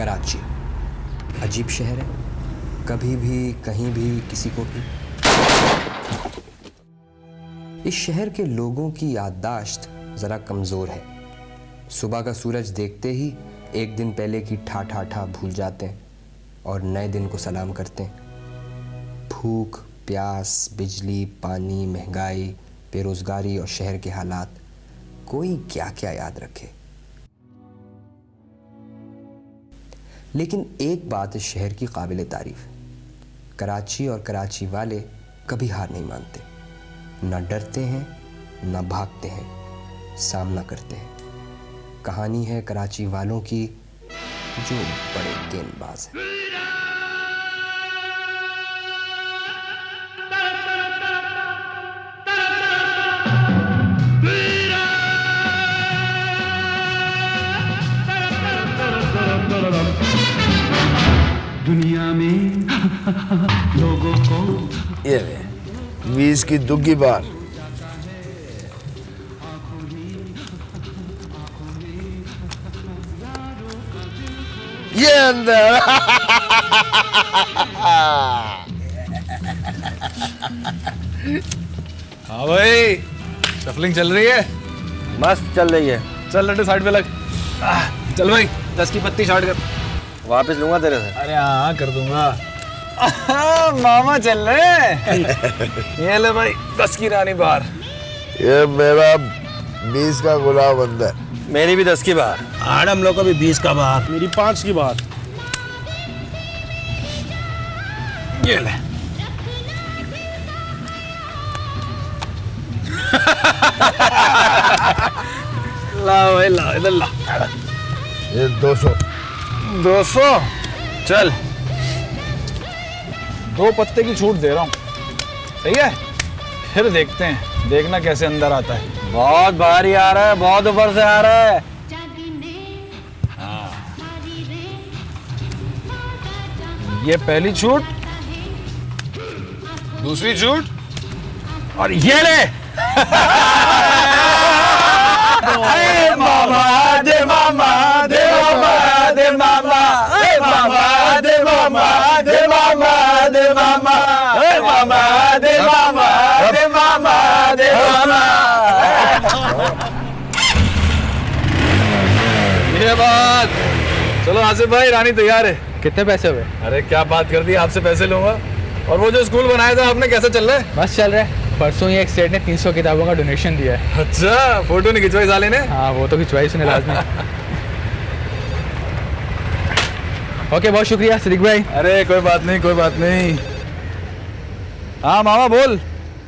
कराची अजीब शहर है, कभी भी कहीं भी किसी को भी। इस शहर के लोगों की याददाश्त ज़रा कमज़ोर है। सुबह का सूरज देखते ही एक दिन पहले की ठा भूल जाते हैं और नए दिन को सलाम करते हैं। भूख, प्यास, बिजली, पानी, महंगाई, बेरोज़गारी और शहर के हालात, कोई क्या क्या याद रखे। लेकिन एक बात इस शहर की काबिल तारीफ है, कराची और कराची वाले कभी हार नहीं मानते। ना डरते हैं, ना भागते हैं, सामना करते हैं। कहानी है कराची वालों की जो बड़े गेंदबाज हैं। दुनिया में लोगों को ये ले 20 की दुग्गी बार। ये अंदर हाँ भाई, शफलिंग चल रही है। मस्त चल रही है। चल लड्डू साइड पे लग। चल भाई 10 की पत्ती शॉर्ट कर। वापस लूंगा तेरे से। अरे हाँ कर दूंगा। मामा चल रहे हैं। ये ले भाई 10 की रानी बार। ये मेरा 20 का गुलाब अंदर। मेरी भी 10 की बार। आड़ हम लोग को भी 20 का बार। मेरी 5 की बार। ये ले। ला भाई ला, इधर ला। ये 200। 200 चल। 2 पत्ते की छूट दे रहा हूँ, सही है? फिर देखते हैं, देखना कैसे अंदर आता है। बहुत भारी आ रहा है, बहुत ऊपर से आ रहा है। ये पहली छूट, दूसरी छूट और ये ले। अरे मामा दे मामा दे मामा दे मामा दे मामा दे मामा दे मामा दे मामा दे मामा दे मामा दे मामा दे मामा। ये बात। चलो आसिफ भाई, रानी तैयार है। कितने पैसे हुए? अरे क्या बात कर दी, आपसे पैसे लूंगा। और वो जो स्कूल बनाया था आपने, कैसा चल रहा है? बस चल रहा है। परसों ही एक स्टेट ने 300 किताबों का डोनेशन दिया है। अच्छा, फोटो नहीं खिंचवाई साले ने? हाँ वो तो खिंचवाई उसने लाजमी। ओके बहुत शुक्रिया सिद्दीक भाई। अरे कोई बात नहीं, कोई बात नहीं। हाँ मामा बोल।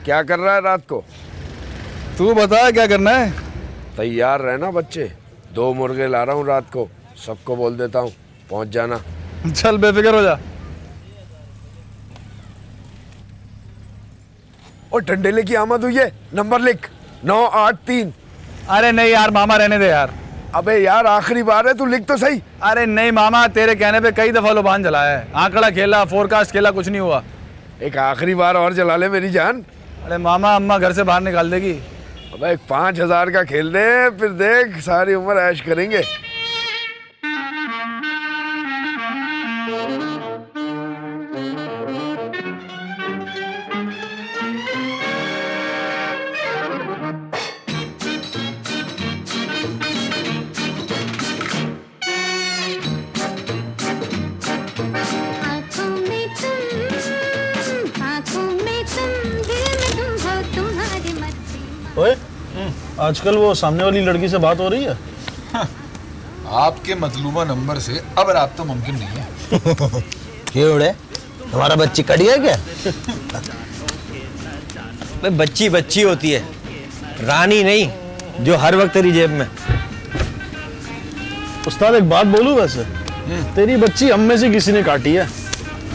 क्या कर रहा है रात को? तू बता क्या करना है? तैयार रहना बच्चे, 2 मुर्गे ला रहा हूँ रात को। सबको बोल देता हूँ, पहुँच जाना। चल बेफिक्र हो जा। और डंडेले की आमद हुई है, नंबर लिख 983। अरे नहीं यार मामा, रहने दे यार। अबे यार आखिरी बार है, तू लिख तो सही। अरे नहीं मामा, तेरे कहने पे कई दफा लोबान जलाया है, आंकड़ा खेला, फोरकास्ट खेला, कुछ नहीं हुआ। एक आखिरी बार और जला ले मेरी जान। अरे मामा, अम्मा घर से बाहर निकाल देगी। अबे 5000 का खेल दे, फिर देख सारी उम्र ऐश करेंगे। ओए, आजकल वो सामने वाली लड़की से बात हो रही है? आपके मतलूबा नंबर से अब राब्ता मुमकिन नहीं है। क्यों रे, तुम्हारा बच्ची कड़ी है क्या? बच्ची बच्ची होती है, रानी नहीं जो हर वक्त तेरी जेब में। उस्ताद एक बात बोलूं, वैसे तेरी बच्ची हम में से किसी ने काटी है।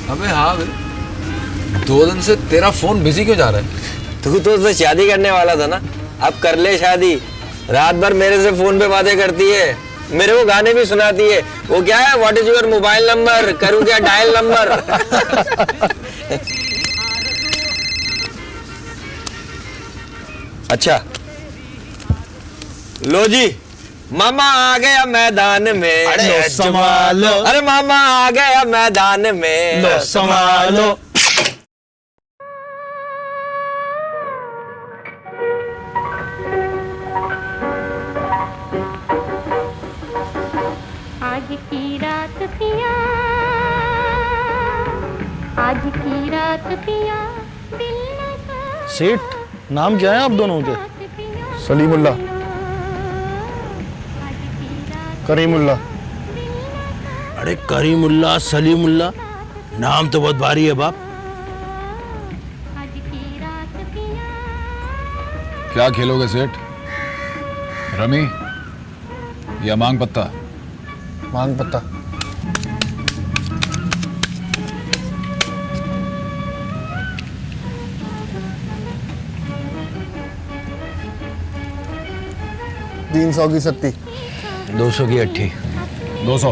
अबे हाँ भाई, 2 दिन से तेरा फोन बिजी क्यों जा रहा है? तू तो उससे शादी करने वाला था ना, अब कर ले शादी। रात भर मेरे से फोन पे बातें करती है, मेरे को गाने भी सुनाती है। वो क्या है, what is your mobile number, करूँ क्या डायल नंबर। अच्छा लो जी, मामा आ गया मैदान में, लो संभालो, अरे मामा आ गया मैदान में, लो संभालो। आज की रात पिया, आज की रात पिया, दिल लगा सेठ नाम क्या है आप दोनों के? सलीमुल्लाह, करीमुल्लाह। अरे करीमुल्लाह सलीमुल्लाह, नाम तो बहुत भारी है बाप। क्या खेलोगे सेठ? रमी या मांग पत्ता? मांग पत्ता। तीन 100 की 70, 200 की 80, 200।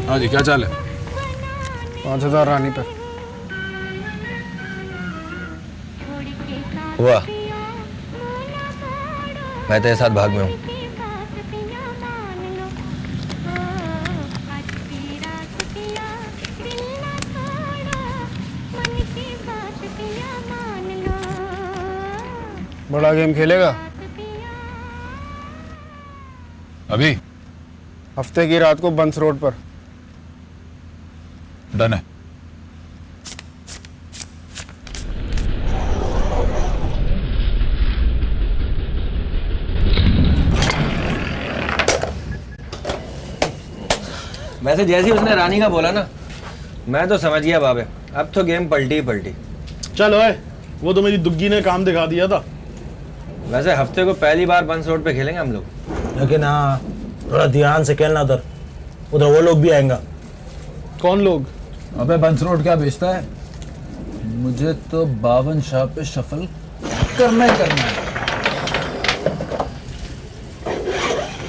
हाँ जी, क्या चाल है? 5000 रानी पर। हुआ, मैं तेरे साथ भाग में हूँ। बड़ा गेम खेलेगा? अभी हफ्ते की रात को बंस रोड पर। डन है। वैसे जैसे ही उसने रानी का बोला ना, मैं तो समझ गया बाबे, अब तो गेम पलटी ही पलटी। चल ओए, वो तो मेरी दुग्गी ने काम दिखा दिया था। वैसे हफ्ते को पहली बार बंस रोड पे खेलेंगे हम लोग। लेकिन हाँ, थोड़ा ध्यान से खेलना उधर, उधर वो लोग भी आएंगे। कौन लोग? अबे बंस रोड क्या बेचता है? मुझे तो 52 शाह पे शफल करना ही करना है।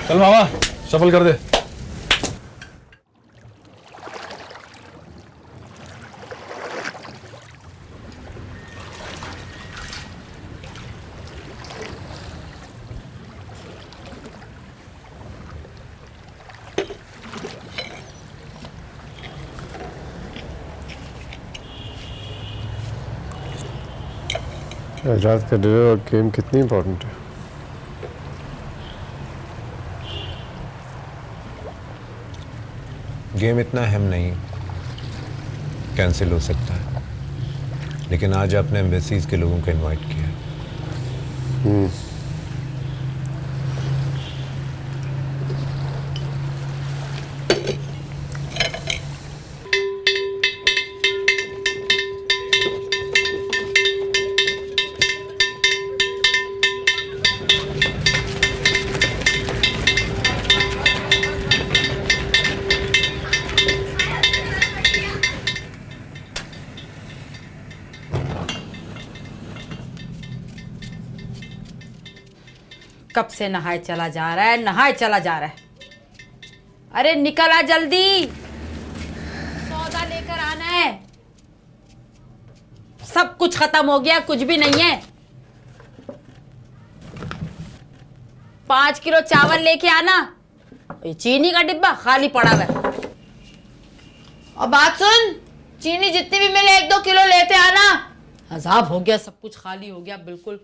चल मामा, शफल कर दे। रात का डिनर और गेम कितनी इंपॉर्टेंट है? गेम इतना अहम नहीं, कैंसिल हो सकता है, लेकिन आज आपने एम्बेसीज के लोगों को इनवाइट किया। कब से नहाए चला जा रहा है, नहाए चला जा रहा है। अरे निकल आ जल्दी, सौदा लेकर आना है। सब कुछ खत्म हो गया, कुछ भी नहीं है। 5 किलो चावल लेके आना। ये चीनी का डिब्बा खाली पड़ा हुआ है। और बात सुन, चीनी जितनी भी मिले 1-2 किलो लेते आना। अजाब हो गया, सब कुछ खाली हो गया बिल्कुल।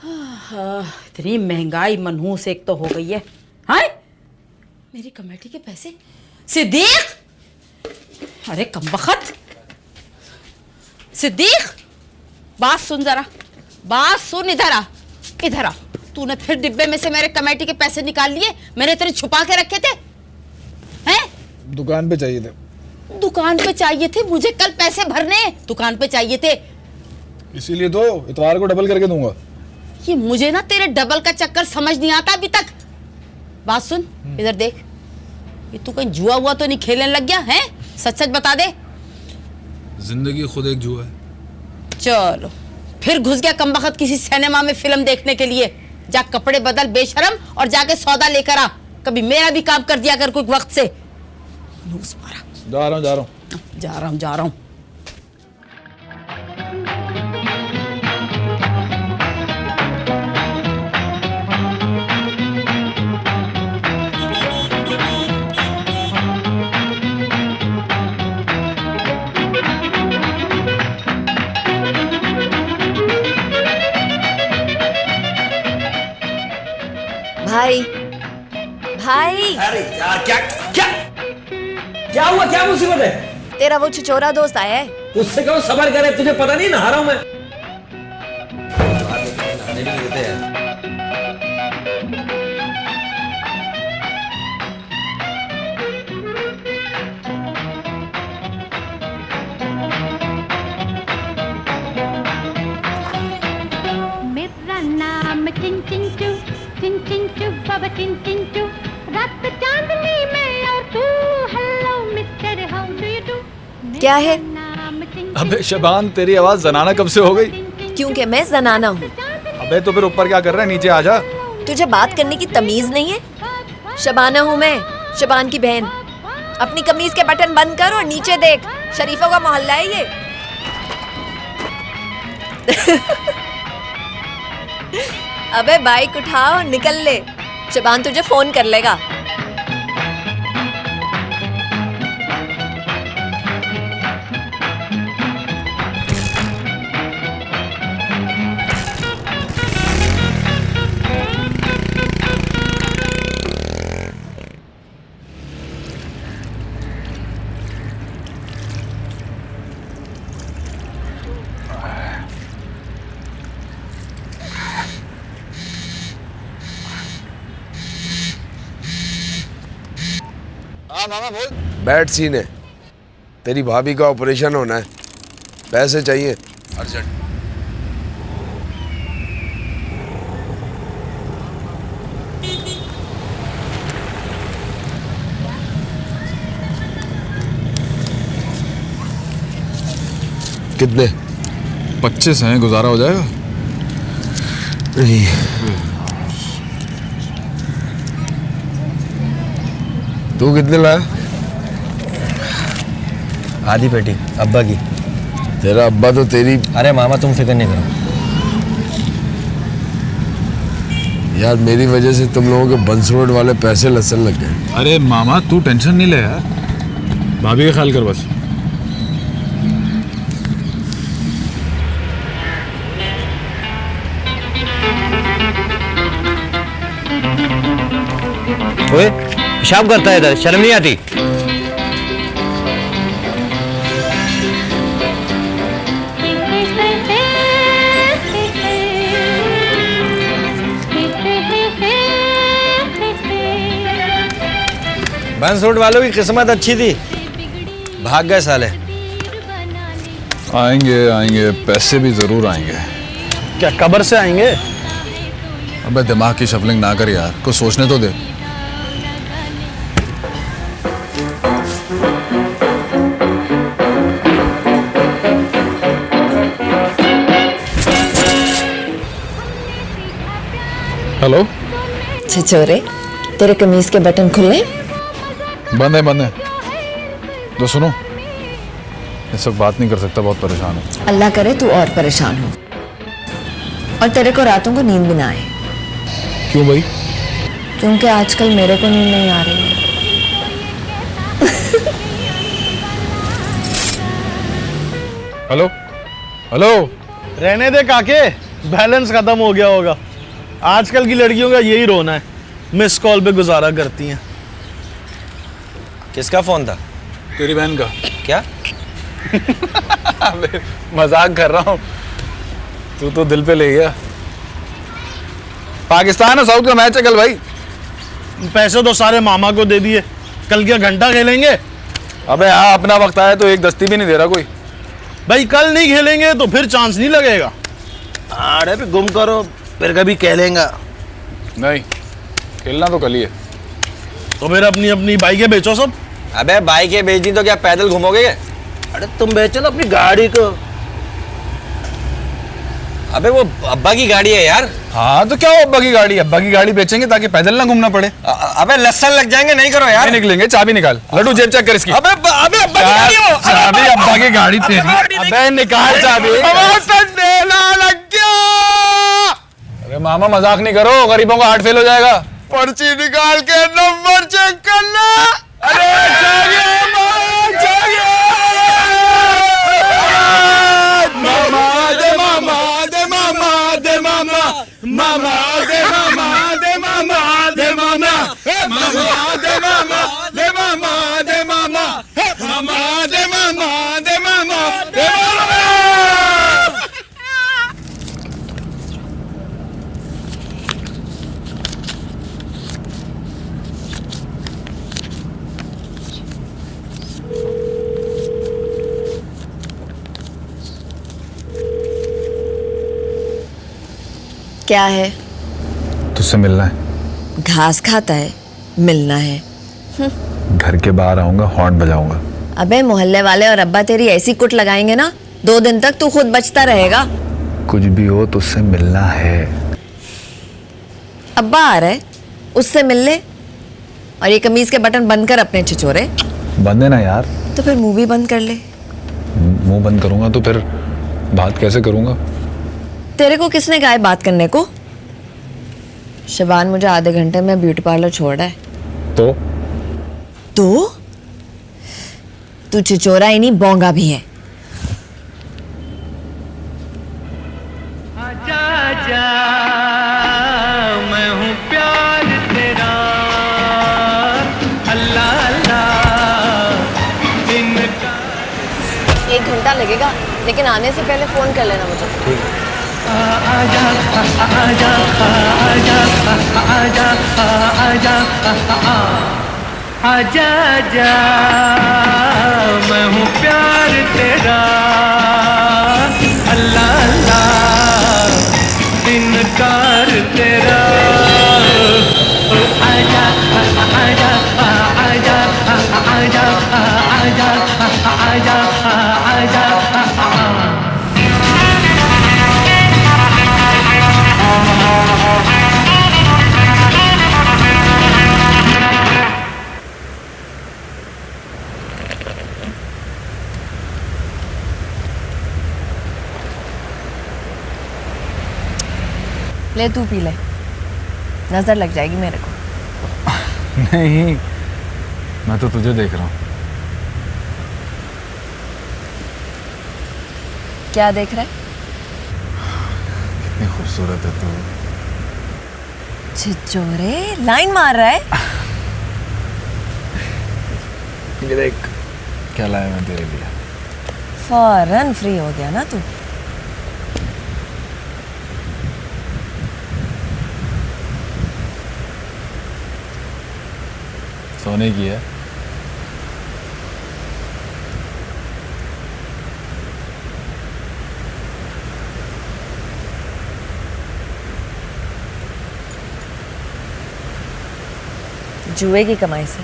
इतनी महंगाई मनहूस एक तो हो गई है। हाय, मेरी कमेटी के पैसे। सिद्दीक, अरे कमबख्त सिद्दीक, बात सुन जरा, बात सुन। इधर आ, इधर आ। तूने फिर डिब्बे में से मेरे कमेटी के पैसे निकाल लिए। मैंने तेरे छुपा के रखे थे। हैं? दुकान पे चाहिए थे। दुकान पे चाहिए थे? मुझे कल पैसे भरने, दुकान पे चाहिए थे। इसीलिए तो इतवार को डबल करके दूंगा। ये मुझे ना तेरे डबल का चक्कर समझ नहीं आता अभी तक। बात सुन, इधर देख। ये तू कहीं जुआ हुआ तो नहीं खेलने लग गया है? सच सच बता दे। जिंदगी खुद एक जुआ है। चलो फिर घुस गया कमबख्त किसी सिनेमा में फिल्म देखने के लिए। जा कपड़े बदल बेशरम और जाके सौदा लेकर आ। कभी मेरा भी काम कर दिया कर कोई वक्त से। जा रहा हूँ जा रहा हूँ। भाई भाई अरे यार क्या क्या क्या हुआ? क्या मुसीबत है? तेरा वो छिचोरा दोस्त आया है। उससे कहो सबर करे, तुझे पता नहीं नहा रहा हूं मैं। मेरा नाम चिंचिंचू बाबा चिंचिंचू, रात चांदनी में और तू, hello mister how do you do. क्या है? अबे शबान, तेरी आवाज जनाना कब से हो गई? क्योंकि मैं जनाना हूँ। अबे तो फिर ऊपर क्या कर रहा है? नीचे आ जा। तुझे बात करने की तमीज नहीं है? शबाना हूँ मैं, शबान की बहन। अपनी कमीज के बटन बंद कर और नीचे देख, शरीफों का मोहल्ला है ये। अबे बाइक उठाओ, निकल ले। शबान तुझे फोन कर लेगा। मामा बोल। बैड सीन है, तेरी भाभी का ऑपरेशन होना है, पैसे चाहिए अर्जेंट। कितने? 25 हैं, गुजारा हो जाएगा? तू कितने लाया? आधी पेटी अब्बा की। तेरा अब्बा तो तेरी। अरे मामा तुम फिक्र नहीं करो यार, मेरी वजह से तुम लोगों के बंस रोड वाले पैसे लसन लग गए। अरे मामा तू टेंशन नहीं ले यार, भाभी का ख्याल कर बस। ओए पेशाब करता है इधर, शर्म नहीं आती? बंस रोड वालों की किस्मत अच्छी थी, भाग गए साले। आएंगे आएंगे, पैसे भी जरूर आएंगे। क्या कब्र से आएंगे? अबे दिमाग की शफलिंग ना कर यार, कुछ सोचने तो दे। हेलो छिछोरे, तेरे कमीज के बटन खुले? बंद है। तो सुनो, इस वक्त बात नहीं कर सकता, बहुत परेशान है। अल्लाह करे तू और परेशान हो और तेरे को रातों को नींद भी ना आए। क्यों भाई? क्योंकि आजकल मेरे को नींद नहीं आ रही है। हेलो रहने दे काके, बैलेंस खत्म हो गया होगा। आजकल की लड़कियों का यही रोना है, मिस कॉल पे गुजारा करती हैं। किसका फोन था? तेरी बहन का। क्या? मजाक कर रहा हूँ, तू तो दिल पे ले गया। पाकिस्तान और साउथ का मैच है कल भाई। पैसे तो सारे मामा को दे दिए, कल क्या घंटा खेलेंगे? अबे हाँ, अपना वक्त आया तो एक दस्ती भी नहीं दे रहा कोई। भाई कल नहीं खेलेंगे तो फिर चांस नहीं लगेगा। अरे पे गुम करो, फिर कभी खेलेंगा। नहीं, खेलना तो कल ही है। तो फिर अपनी अपनी बाइकें बेचो सब। अबे बाइकें बेच दी तो क्या पैदल घूमोगे? अरे तुम बेचो ना अपनी गाड़ी को। अबे वो अब्बा की गाड़ी है यार। हाँ तो क्या हो, अब्बा की गाड़ी, अब्बा की गाड़ी बेचेंगे ताकि पैदल ना घूमना पड़े। अबे लस्सन लग जाएंगे, नहीं करो यार। नहीं निकलेंगे, चाबी निकाल। लड्डू जेब चेक कर इसकी। अबे अब्बा की गाड़ी हो। चाबी अब्बा की गाड़ी तेरी। अबे निकाल चाबी। लग गया। अरे मामा मजाक नहीं करो, गरीबों का हार्ट फेल हो जाएगा। पर्ची निकाल के नंबर चेक करना। अरे मामा दे मामा दे मामा दे मामा मामा दे मामा दे मामा दे मामा मामा दे मामा दे मामा दे मामा मामा दे मामा दे मामा दे मामा। क्या है? तुझसे मिलना है। घास खाता है, मिलना है। घर के बाहर आऊंगा, हॉर्न बजाऊंगा। अबे मोहल्ले वाले और अब्बा तेरी ऐसी कुट लगाएंगे ना, 2 दिन तक तू खुद बचता रहेगा। कुछ भी हो तुझसे मिलना है। अब्बा आ रहे, उससे मिल ले। और ये कमीज के बटन बंद कर अपने छिछोरे। बंद है ना यार। तो फिर मुंह भी बंद कर ले। मुंह बंद करूंगा तो फिर बात कैसे करूंगा? तेरे को किसने कहा है बात करने को? शबान मुझे आधे घंटे में ब्यूटी पार्लर छोड़ रहा है। तो तू छिचोरा ही नहीं, बोंगा भी है। आजा आजा मैं हूँ प्यार तेरा, अल्लाह अल्लाह इनका। 1 घंटा लगेगा, लेकिन आने से पहले फोन कर लेना मुझे। आजा आजा आजा आजा आजा आजा आजा मैं हूँ प्यार तेरा, अल्लाह अल्लाह इनकार तेरा। आजा आजा आजा आजा आजा आजा आजा। ले तू पी ले, नजर लग जाएगी मेरे को। नहीं, मैं तो तुझे देख रहा हूँ। क्या देख रहा है? कितनी खूबसूरत है तू। छिचोरे, लाइन मार रहा है। ये देख क्या लाया मैं तेरे लिए। फौरन फ्री हो गया ना तू। सोने की है। जुए की कमाई से।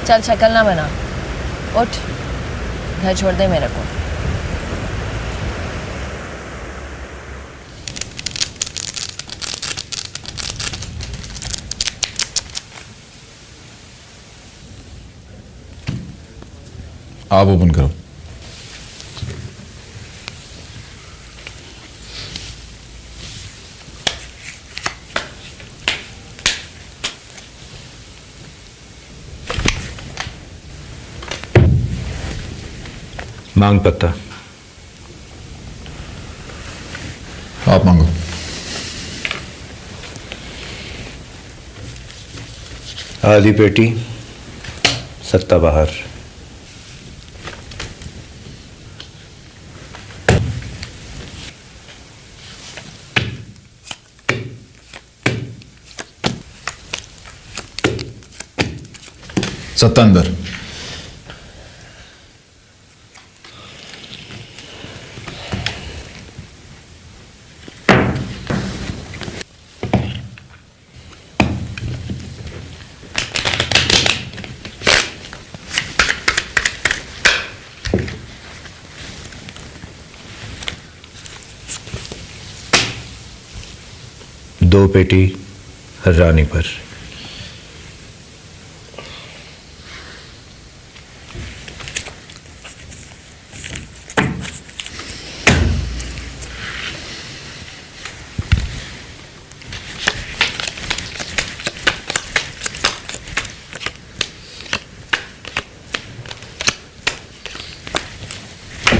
चल शक्ल ना बना, उठ, घर छोड़ दे मेरे को। आप ओपन करो। मांग पत्ता। आप मांगो। आधी पेटी, सत्ता बाहर। सत्ता अंदर। 2 पेटी रानी पर।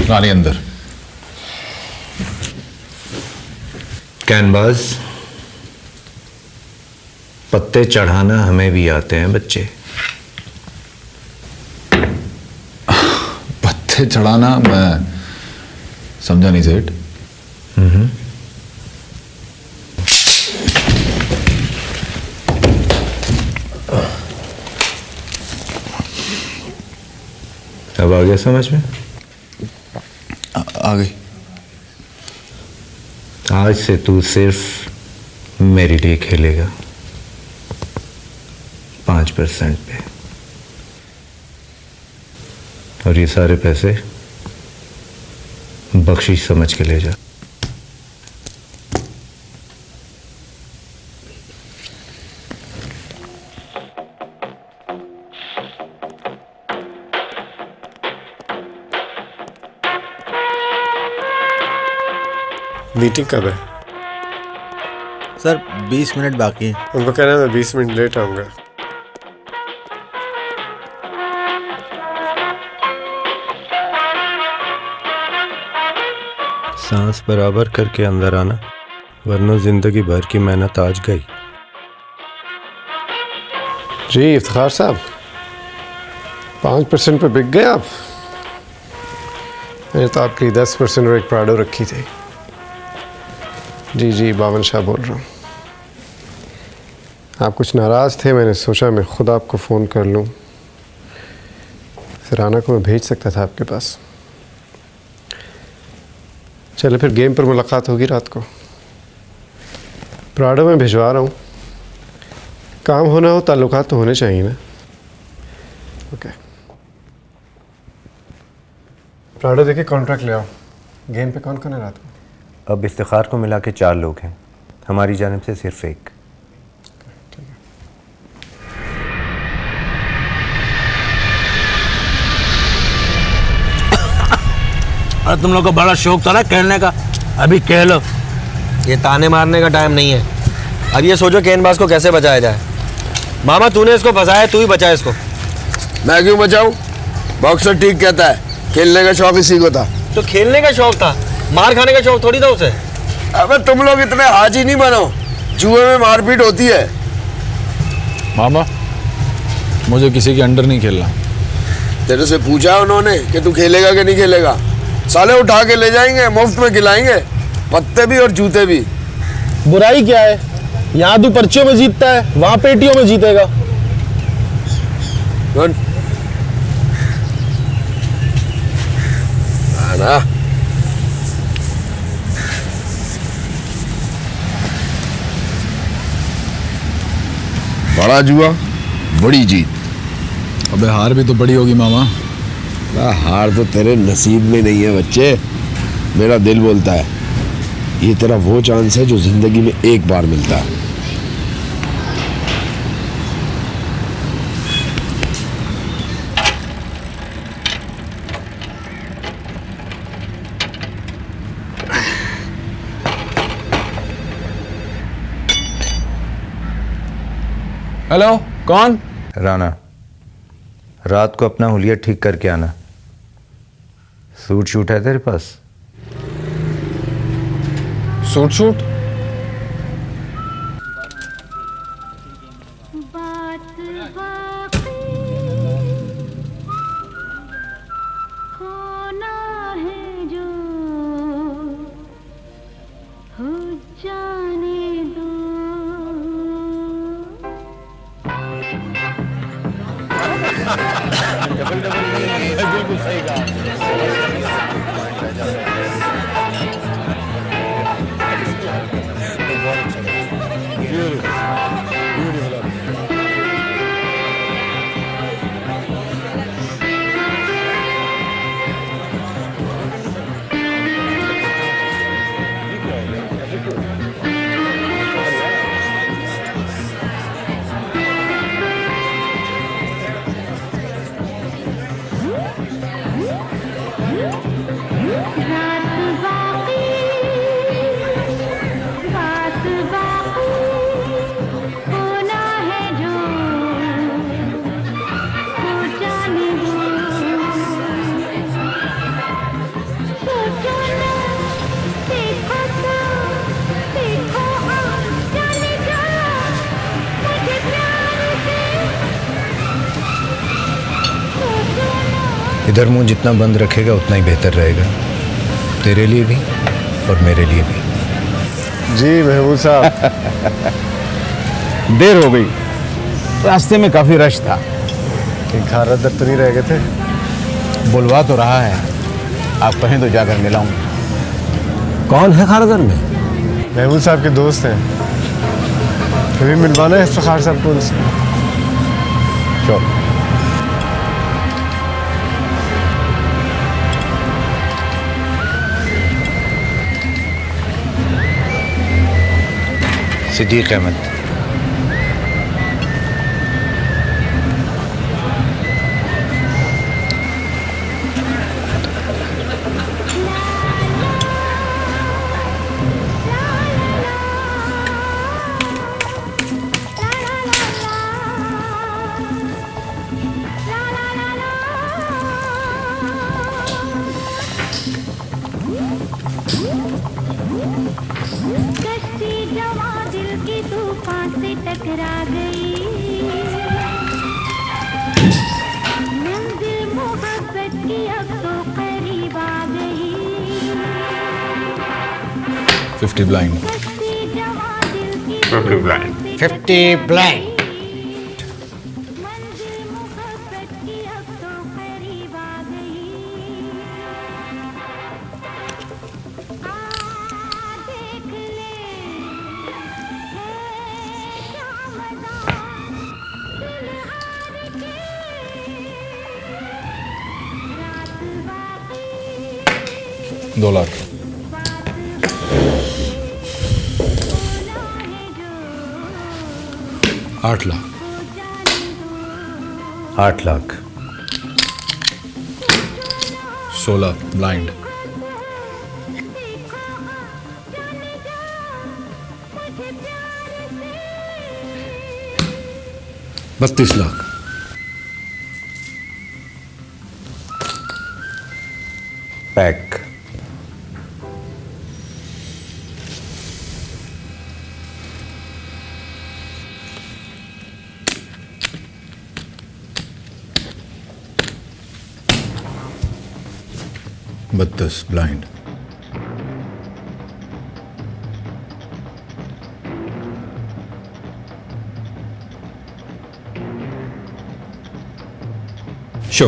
रानी अंदर। कैनवास पत्ते चढ़ाना हमें भी आते हैं बच्चे। पत्ते चढ़ाना मैं समझा नहीं सेठ। अब आ गया समझ में? आ गई। आज से तू सिर्फ मेरे लिए खेलेगा 5% पे, और ये सारे पैसे बख्शिश समझ के ले जा। मीटिंग कब है? सर 20 मिनट बाकी है। उनको कहना है मैं 20 मिनट लेट आऊँगा। सांस बराबर करके अंदर आना, वरना जिंदगी भर की मेहनत आज गई। जी इफ्तिखार साहब, 5% पे बिक गए आप। मैंने तो आपके लिए 10% और एक प्राडो रखी थी। जी जी, बावन शाह बोल रहा हूँ। आप कुछ नाराज़ थे, मैंने सोचा मैं खुद आपको फ़ोन कर लूँ। फिर राना को मैं भेज सकता था आपके पास। चले फिर गेम पर मुलाकात होगी रात को। प्राडो में भिजवा रहा हूँ। काम होना हो, ताल्लुकात तो होने चाहिए ना। ओके, प्राडो देखिए कॉन्ट्रैक्ट ले आओ। गेम पे कौन कौन है रात को? अब इफ्तिखार को मिला के 4 लोग हैं, हमारी जानिब से सिर्फ 1। अरे तुम लोग को बड़ा शौक था ना खेलने का, अभी कह लो। ये ताने मारने का टाइम नहीं है। अब ये सोचो कैनवास को कैसे बचाया जाए। मामा तूने इसको फंसाया, तू ही बचा इसको। मैं क्यों बचाऊं? बॉक्सर ठीक कहता है, खेलने का शौक इसी को था। तो खेलने का शौक था, मार खाने का शौक थोड़ी था उसे। अबे तुम लोग इतने हाजी नहीं बनो, जुए में मारपीट होती है। मामा मुझे किसी के अंडर नहीं खेलना। तेरे से पूछा उन्होंने कि तू खेलेगा कि नहीं खेलेगा? साले उठा के ले जाएंगे, मुफ्त में खिलाएंगे, पत्ते भी और जूते भी। बुराई क्या है? यहाँ तू पर्चियों में जीतता है, वहां पेटियों में जीतेगा। ना बड़ा जुआ बड़ी जीत। अबे हार भी तो बड़ी होगी मामा। हार तो तेरे नसीब में नहीं है बच्चे, मेरा दिल बोलता है। ये तेरा वो चांस है जो जिंदगी में एक बार मिलता है। हेलो, कौन? राना, रात को अपना हुलिया ठीक करके आना। सूट शूट है तेरे पास? Suit shoot? बिल्कुल सही कहा। इधर मुंह जितना बंद रखेगा उतना ही बेहतर रहेगा, तेरे लिए भी और मेरे लिए भी। जी महमूद साहब। देर हो गई, रास्ते में काफी रश था। खारा दर तो नहीं रह गए थे? बुलवा तो रहा है, आप कहें तो जाकर मिलाऊंगा। कौन है खारदर में? महमूद साहब के दोस्त हैं, कभी मिलवाना है इफ्तिखार साहब को उनसे। चलो। सिद्दीक अहमद। कश्ती जवां दिल की तूफान से टकरा गई, मंजिल मोहब्बत की अब तो करीब आ गई। 50 ब्लाइंड। कश्ती जवां दिल की 50 ब्लाइंड। 50 ब्लाइंड। मंजिल मोहब्बत की अब तो करीब आ गई। देख ले दिल हार के रात बाकी 2 लाख। है जो 8 लाख। 8 लाख। 16 ब्लाइंड। 32 लाख। पैक। बत्तीस blind. Show.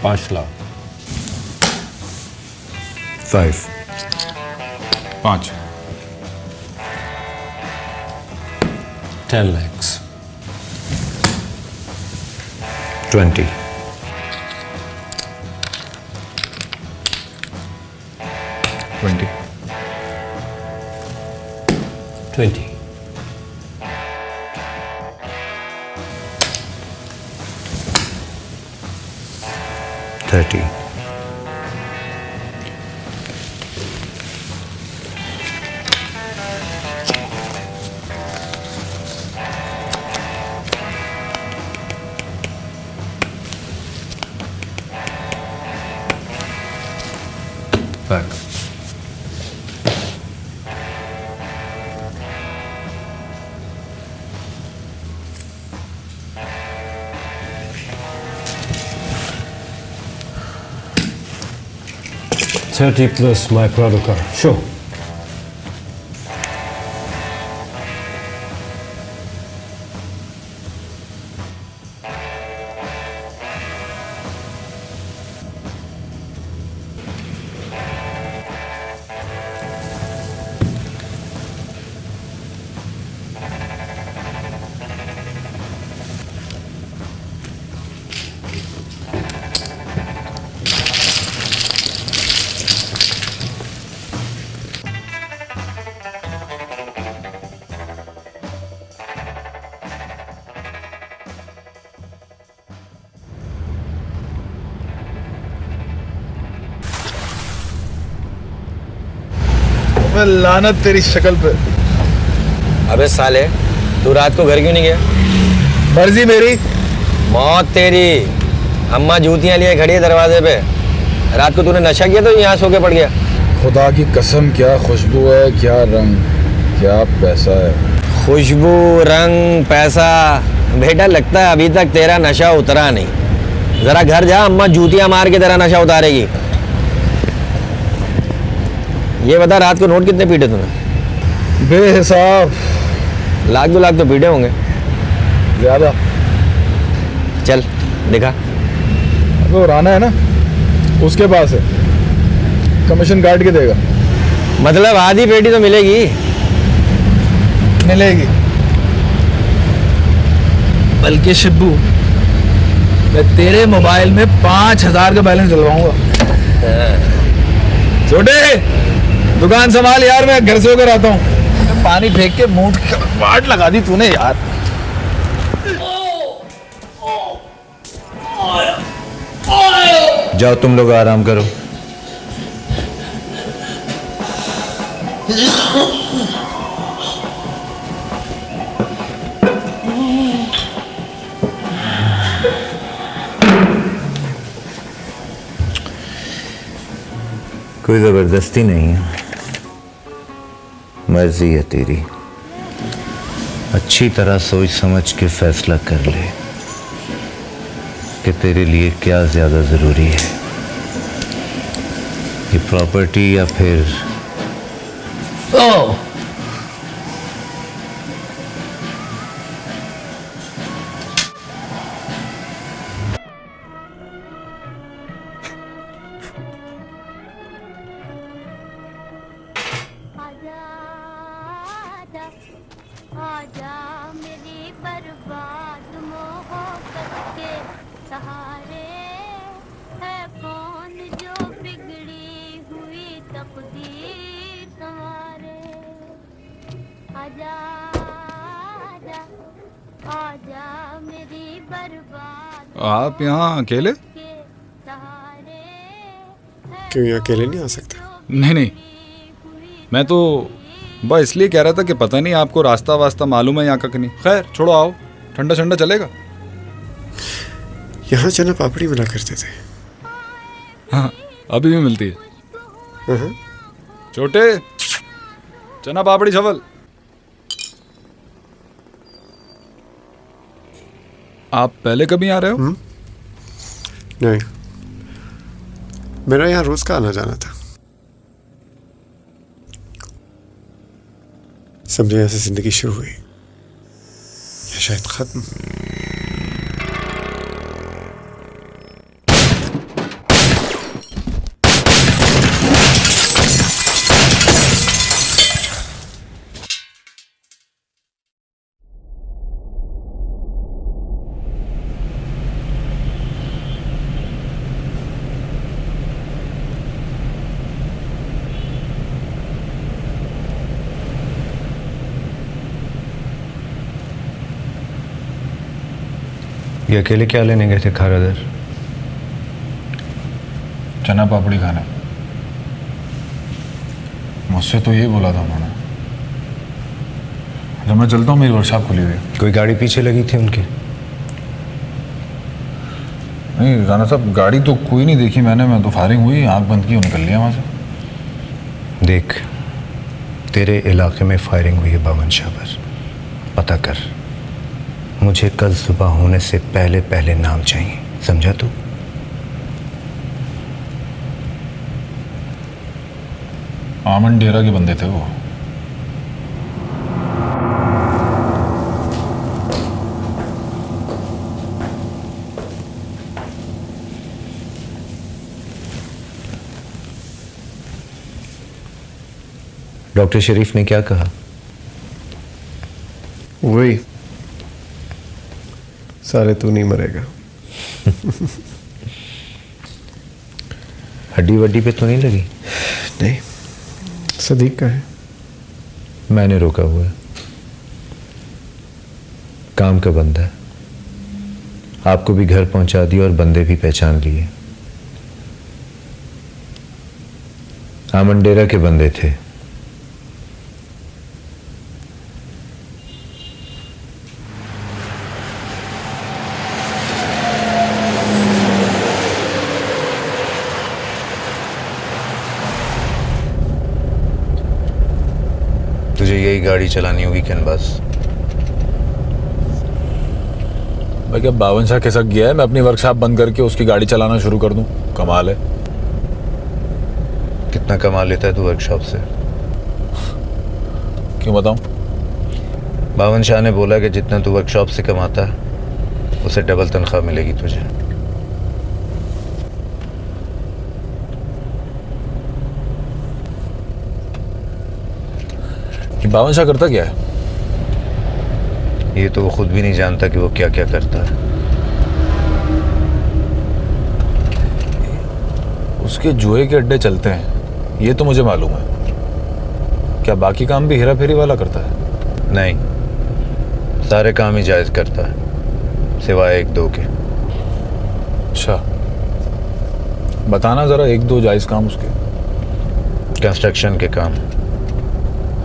$5 lakh. 5। 5। 10 lakhs। 20। 20। 20। 30। 30 plus my Prado car. Sure. मैं लानत तेरी शक्ल पे। अबे साले, तू रात को घर क्यों नहीं गया? मर्जी मेरी। मौत तेरी। अम्मा जूतियां लिए खड़ी है दरवाजे पे। रात को तूने नशा किया तो यहाँ सो के पड़ गया? खुदा की कसम, क्या खुशबू है, क्या रंग, क्या पैसा है। खुशबू, रंग, पैसा। बेटा लगता है अभी तक तेरा नशा उतरा नहीं। जरा घर जा, अम्मा जूतियां मार के तेरा नशा उतारेगी। ये बता, रात को नोट कितने पीटे तूने? बेहिसाब। 1-2 लाख तो पीटे होंगे। ज्यादा। चल दिखा। वो राना है ना, उसके पास है, कमीशन काट के देगा। मतलब आधी पेटी तो मिलेगी? मिलेगी। बल्कि शिब्बू, मैं तेरे मोबाइल में 5000 का बैलेंस डलवाऊंगा। छोटे, दुकान संभाल यार, मैं घर से होकर आता हूँ। पानी फेंक के मुंह की वाट लगा दी तूने यार। जाओ तुम लोग आराम करो। कोई जबरदस्ती नहीं है, मर्जी है तेरी। अच्छी तरह सोच समझ के फैसला कर ले कि तेरे लिए क्या ज्यादा जरूरी है, ये प्रॉपर्टी या फिर आजा मेरी बर्बाद मोहब्बत के सहारे, है कौन जो बिगड़ी हुई तकदीर संवारे। आजा आजा आजा मेरी बर्बाद। आप यहाँ अकेले? क्यों यहाँ अकेले नहीं आ सकता? नहीं, मैं तो बस इसलिए कह रहा था कि पता नहीं आपको रास्ता वास्ता मालूम है यहाँ का कि नहीं। खैर छोड़ो, आओ, ठंडा ठंडा चलेगा। यहाँ चना पापड़ी मिला करते थे। हाँ, अभी भी मिलती है। छोटे, चना पापड़ी चावल। आप पहले कभी आ रहे हो? नहीं, मेरा यहाँ रोज का आना जाना था। समझे, यहाँ से जिंदगी शुरू हुई या शायद खत्म। ये अकेले क्या लेने गए थे खारादर? चना पापड़ी खाना। मुझसे तो ये बोला था उन्होंने। जब मैं चलता हूँ, मेरी वर्कशॉप खुली हुई है। कोई गाड़ी पीछे लगी थी उनके? नहीं राना साहब, गाड़ी तो कोई नहीं देखी मैंने। मैं तो फायरिंग हुई, आंख बंद की और निकल लिया वहाँ से। देख, तेरे इलाके में फायरिंग हुई है बावन शाह पर, पता कर। मुझे कल सुबह होने से पहले पहले नाम चाहिए, समझा तू? आमन डेरा के बंदे थे वो। डॉक्टर शरीफ ने क्या कहा? वही, साले तू नहीं मरेगा। हड्डी वड्डी पे तो नहीं लगी? नहीं, सदीक का है। मैंने रोका हुआ है, काम का बंदा है। आपको भी घर पहुंचा दिया और बंदे भी पहचान लिए। आमन डेरा के बंदे थे, गाड़ी चलानी होगी कैनवास। भाई क्या बावन शाह खिसक गया है? मैं अपनी वर्कशॉप बंद करके उसकी गाड़ी चलाना शुरू कर दूं? कमाल है। कितना कमा लेता है तू वर्कशॉप से? क्यों बताऊं? बावन शाह ने बोला कि जितना तू वर्कशॉप से कमाता है उसे डबल तनख्वाह मिलेगी तुझे। ये बावन शाह करता क्या है? ये तो वो खुद भी नहीं जानता कि वो क्या क्या करता है। उसके जुए के अड्डे चलते हैं, ये तो मुझे मालूम है। क्या बाकी काम भी हेरा फेरी वाला करता है? नहीं, सारे काम ही जायज़ करता है सिवाय एक दो के। अच्छा, बताना ज़रा एक दो जायज़ काम उसके। कंस्ट्रक्शन के काम,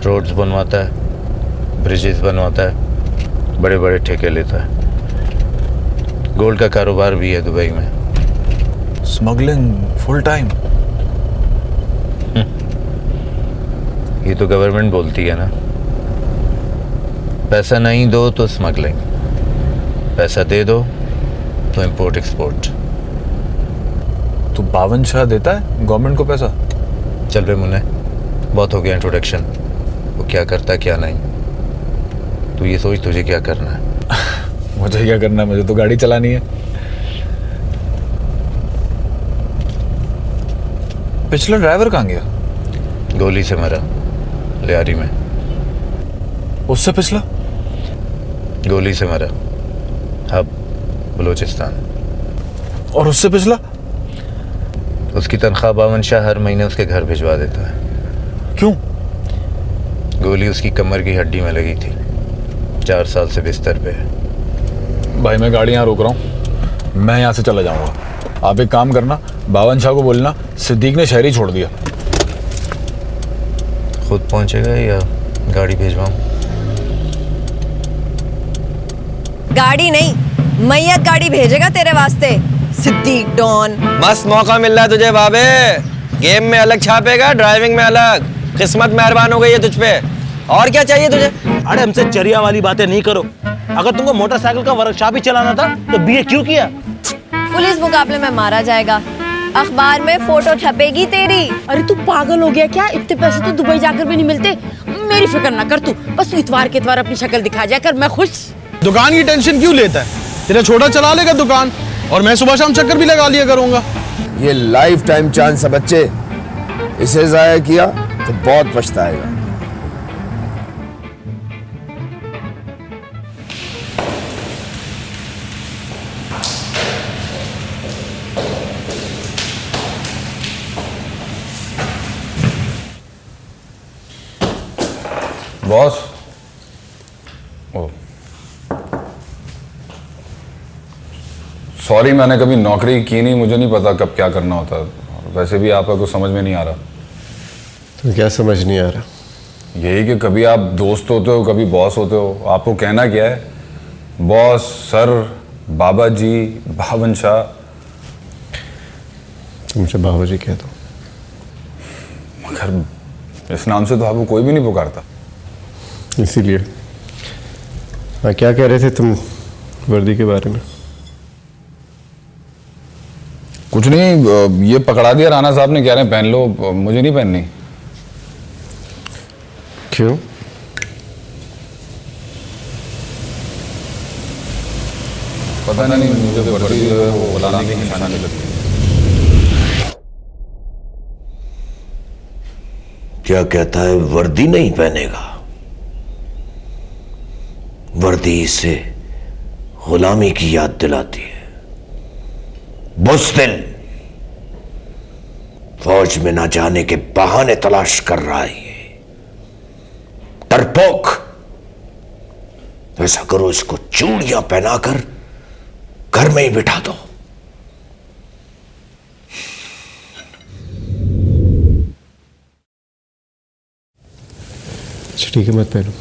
रोड्स बनवाता है, ब्रिजेस बनवाता है, बड़े बड़े ठेके लेता है। गोल्ड का कारोबार भी है दुबई में। Smuggling full time? ये तो गवर्नमेंट बोलती है ना, पैसा नहीं दो तो स्मगलिंग, पैसा दे दो तो इंपोर्ट एक्सपोर्ट। तो बावन शाह देता है गवर्नमेंट को पैसा? चल रहे मुन्ने, बहुत हो गया इंट्रोडक्शन। वो क्या करता है क्या नहीं, तू ये सोच तुझे क्या करना है। मुझे क्या करना है? मुझे तो गाड़ी चलानी है। पिछला ड्राइवर कहाँ गया? गोली से मरा लियारी में। उससे पिछला? गोली से मरा अब बलूचिस्तान। और उससे पिछला? उसकी तनख्वाह बावन शाह हर महीने उसके घर भिजवा देता है। क्यों? गोली उसकी कमर की हड्डी में लगी थी, 4 साल से बिस्तर पे है। भाई मैं गाड़ी यहाँ रोक रहा हूँ, मैं यहाँ से चला जाऊँगा। आप एक काम करना, बावन शाह को बोलना सिद्दीक ने शहर ही छोड़ दिया। खुद पहुँचेगा या गाड़ी भिजवाऊँ? गाड़ी नहीं, मैयत गाड़ी भेजेगा तेरे वास्ते, सिद्दीक डॉन। मस्त मौका मिल रहा है तुझे बाबे, गेम में अलग छापेगा, ड्राइविंग में अलग। किस्मत मेहरबान हो गई है तुझ पे। और क्या चाहिए तुझे? अरे हमसे चरिया वाली बातें नहीं करो। अगर तुमको मोटरसाइकिल का वर्कशॉप ही चलाना था तो बीए क्यों किया? पुलिस मुकाबले में मारा जाएगा, अखबार में फोटो छपेगी तेरी। अरे तू पागल हो गया क्या? इतने पैसे तो दुबई जाकर भी नहीं मिलते। मेरी फिक्र ना कर तू, बस तू इतवार के इतवार अपनी शक्ल दिखा जाया कर, मैं खुश। दुकान की टेंशन क्यों लेता है? तेरा छोटा चला लेगा दुकान और मैं सुबह शाम चक्कर भी लगा लिया करूंगा। ये लाइफ टाइम चांस है बच्चे, इसे जाया किया तो बहुत पछताएगा। बॉस, ओ सॉरी, मैंने कभी नौकरी की नहीं, मुझे नहीं पता कब क्या करना होता है। वैसे भी आपका कुछ समझ में नहीं आ रहा। तो क्या समझ नहीं आ रहा? यही कि कभी आप दोस्त होते हो, कभी बॉस होते हो। आपको कहना क्या है? बॉस, सर, बाबा जी, बावन शाह। तुमसे बाबा जी कह दो। मगर इस नाम से तो आपको कोई भी नहीं पुकारता। इसीलिए। हाँ, क्या कह रहे थे तुम वर्दी के बारे में? कुछ नहीं, ये पकड़ा दिया राणा साहब ने, कह रहे हैं पहन लो। मुझे नहीं पहननी। क्यों? पता नहीं, मुझे तो वर्दी जो है वो गुलामी की निशानी लगती है। क्या कहता है? वर्दी नहीं पहनेगा? वर्दी से गुलामी की याद दिलाती है। बुज़दिल फौज में ना जाने के बहाने तलाश कर रहा है। ये डरपोक। ऐसा करो, इसको चूड़ियां पहनाकर घर में ही बिठा दो। ठीक है, मत पहनो।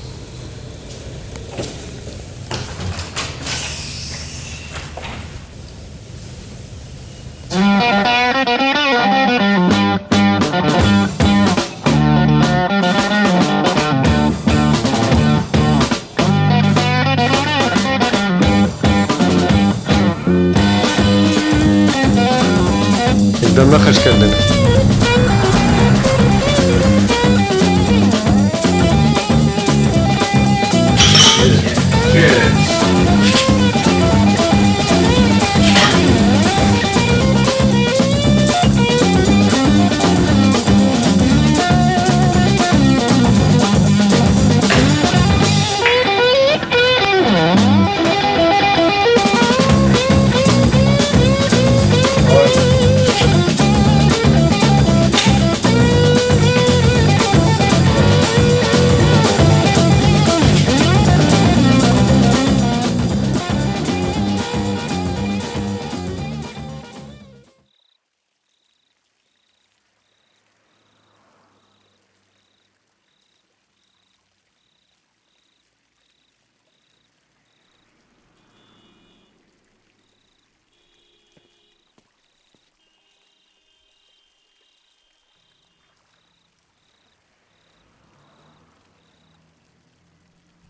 दम ना खर्च कर देना।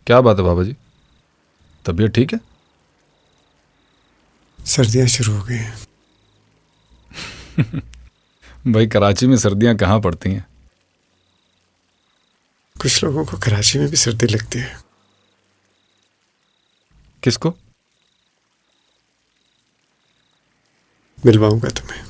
क्या बात है बाबा जी, तबीयत ठीक है? सर्दियां शुरू हो गई हैं। भाई कराची में सर्दियां कहाँ पड़ती हैं? कुछ लोगों को कराची में भी सर्दी लगती है। किसको? मिलवाऊंगा तुम्हें।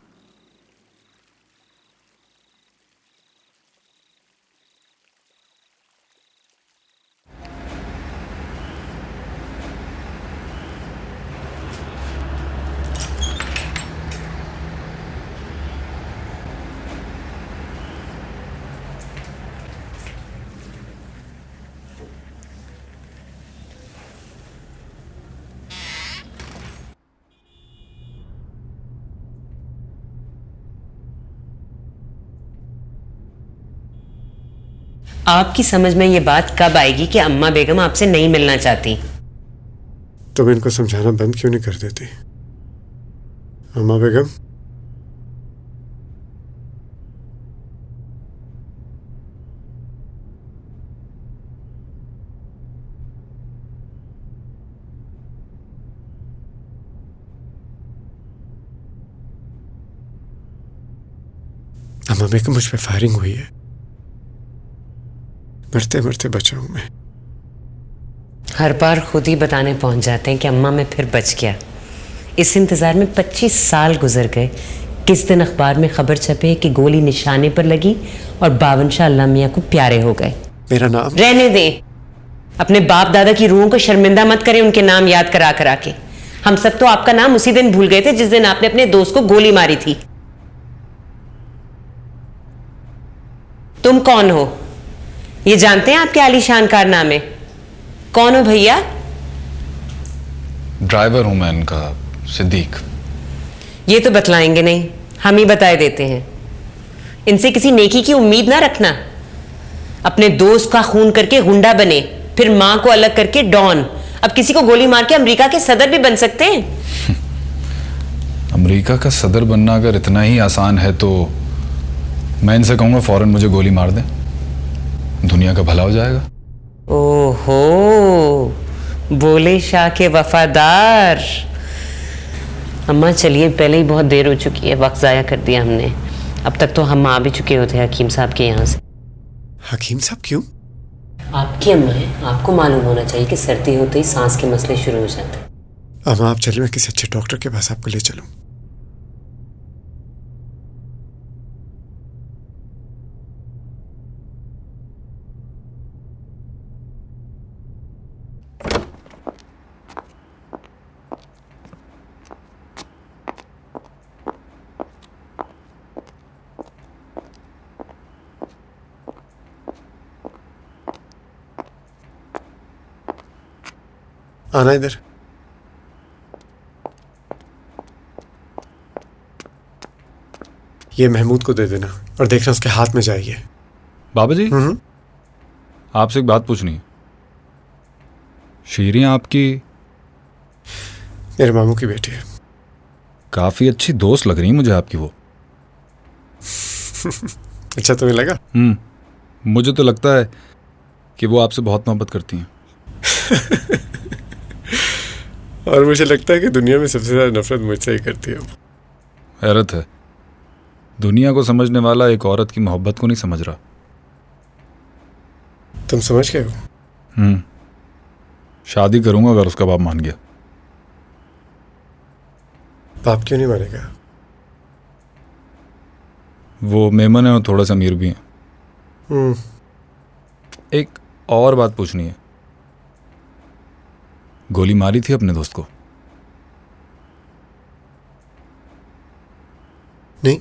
आपकी समझ में ये बात कब आएगी कि अम्मा बेगम आपसे नहीं मिलना चाहती? तुम इनको समझाना बंद क्यों नहीं कर देती? अम्मा बेगम, अम्मा बेगम मुझ पे फायरिंग हुई है। मरते मरते बचा हूं मैं। हर बार खुद ही बताने पहुंच जाते हैं कि अम्मा मैं फिर बच गया। इस इंतजार में 25 साल गुजर गए। किस दिन अखबार में खबर छपे कि गोली निशाने पर लगी और बावन शाह अल्लाह मियां को प्यारे हो गए। मेरा नाम रहने दे। अपने बाप दादा की रूहों को शर्मिंदा मत करें उनके नाम याद करा करा के। हम सब तो आपका नाम उसी दिन भूल गए थे जिस दिन आपने अपने दोस्त को गोली मारी थी। तुम कौन हो ये जानते हैं आपके आलीशान कारनामे? कौन हो भैया? ड्राइवर हूं मैं इनका, सिद्दीक। ये तो बतलाएंगे नहीं, हम ही बताए देते हैं। इनसे किसी नेकी की उम्मीद ना रखना। अपने दोस्त का खून करके गुंडा बने, फिर मां को अलग करके डॉन, अब किसी को गोली मार के अमेरिका के सदर भी बन सकते हैं। अमेरिका का सदर बनना अगर इतना ही आसान है तो मैं इनसे कहूंगा फौरन मुझे गोली मार दें, दुनिया का भला हो जाएगा। ओहो, बोले शाह के वफादार। अम्मा चलिए, पहले ही बहुत देर हो चुकी है, वक्त जाया कर दिया हमने। अब तक तो हम आ भी चुके होते हैं हकीम साहब के यहाँ से। हकीम साहब क्यों? आपकी अम्मा है, आपको मालूम होना चाहिए कि सर्दी होते ही सांस के मसले शुरू हो जाते हैं। अम्मा आप चलिए, मैं किसी अच्छे डॉक्टर के पास आपको ले चलूं। आना इधर। ये महमूद को दे देना और देखना उसके हाथ में जाइए। बाबा जी, आपसे एक बात पूछनी है। शीरियाँ आपकी? मेरे मामू की बेटी है। काफी अच्छी दोस्त लग रही मुझे आपकी वो। अच्छा तुम्हें लगा? मुझे तो लगता है कि वो आपसे बहुत मोहब्बत करती हैं। और मुझे लगता है कि दुनिया में सबसे ज्यादा नफरत मुझसे ही करती है। हैरत है, दुनिया को समझने वाला एक औरत की मोहब्बत को नहीं समझ रहा। तुम समझ गए हो? शादी करूंगा अगर उसका बाप मान गया। बाप क्यों नहीं मानेगा? वो मेमन है और थोड़ा सा अमीर भी है। एक और बात पूछनी है। गोली मारी थी अपने दोस्त को? नहीं।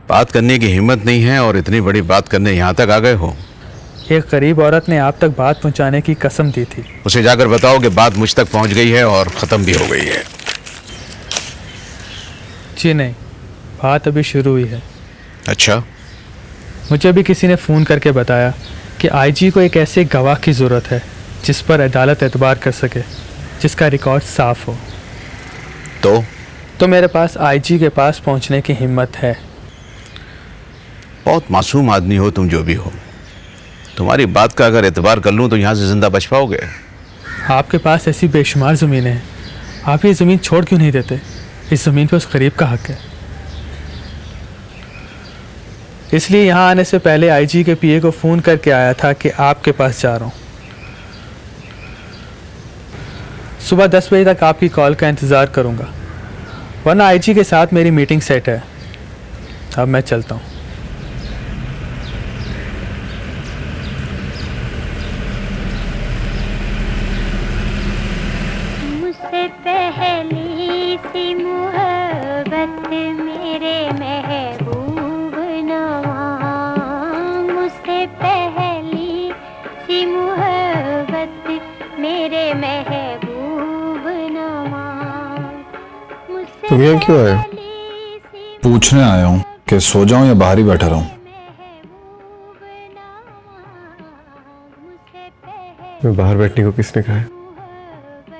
बात करने की हिम्मत नहीं है और इतनी बड़ी बात करने यहाँ तक आ गए हो। एक गरीब औरत ने आप तक बात पहुंचाने की कसम दी थी। उसे जाकर बताओ कि बात मुझ तक पहुंच गई है और ख़त्म भी हो गई है। जी नहीं, बात अभी शुरू हुई है। अच्छा? मुझे अभी किसी ने फ़ोन करके बताया कि आईजी को एक ऐसे गवाह की ज़रूरत है जिस पर अदालत एतबार कर सके, जिसका रिकॉर्ड साफ हो। तो मेरे पास आईजी के पास पहुंचने की हिम्मत है। बहुत मासूम आदमी हो तुम, जो भी हो। तुम्हारी बात का अगर एतबार कर लूँ तो यहाँ से जिंदा बच पाओगे? आपके पास ऐसी बेशुमार ज़मीनें हैं, आप ये ज़मीन छोड़ क्यों नहीं देते? इस ज़मीन पे उस गरीब का हक है। इसलिए यहाँ आने से पहले आईजी के पीए को फ़ोन करके आया था कि आपके पास जा रहा हूँ। सुबह 10 बजे तक आपकी कॉल का इंतज़ार करूँगा, वरना आईजी के साथ मेरी मीटिंग सेट है। अब मैं चलता हूँ। मुझसे पहली सी मोहब्बत मेरे महबूब नवा, मुझसे पहली सी मोहब्बत मेरे महबूब नवा। तुम यहाँ क्यों आए हो? पूछने आया हूँ कि सो जाऊं या बाहर ही बैठा रहूं। मैं बाहर बैठने को किसने कहा है?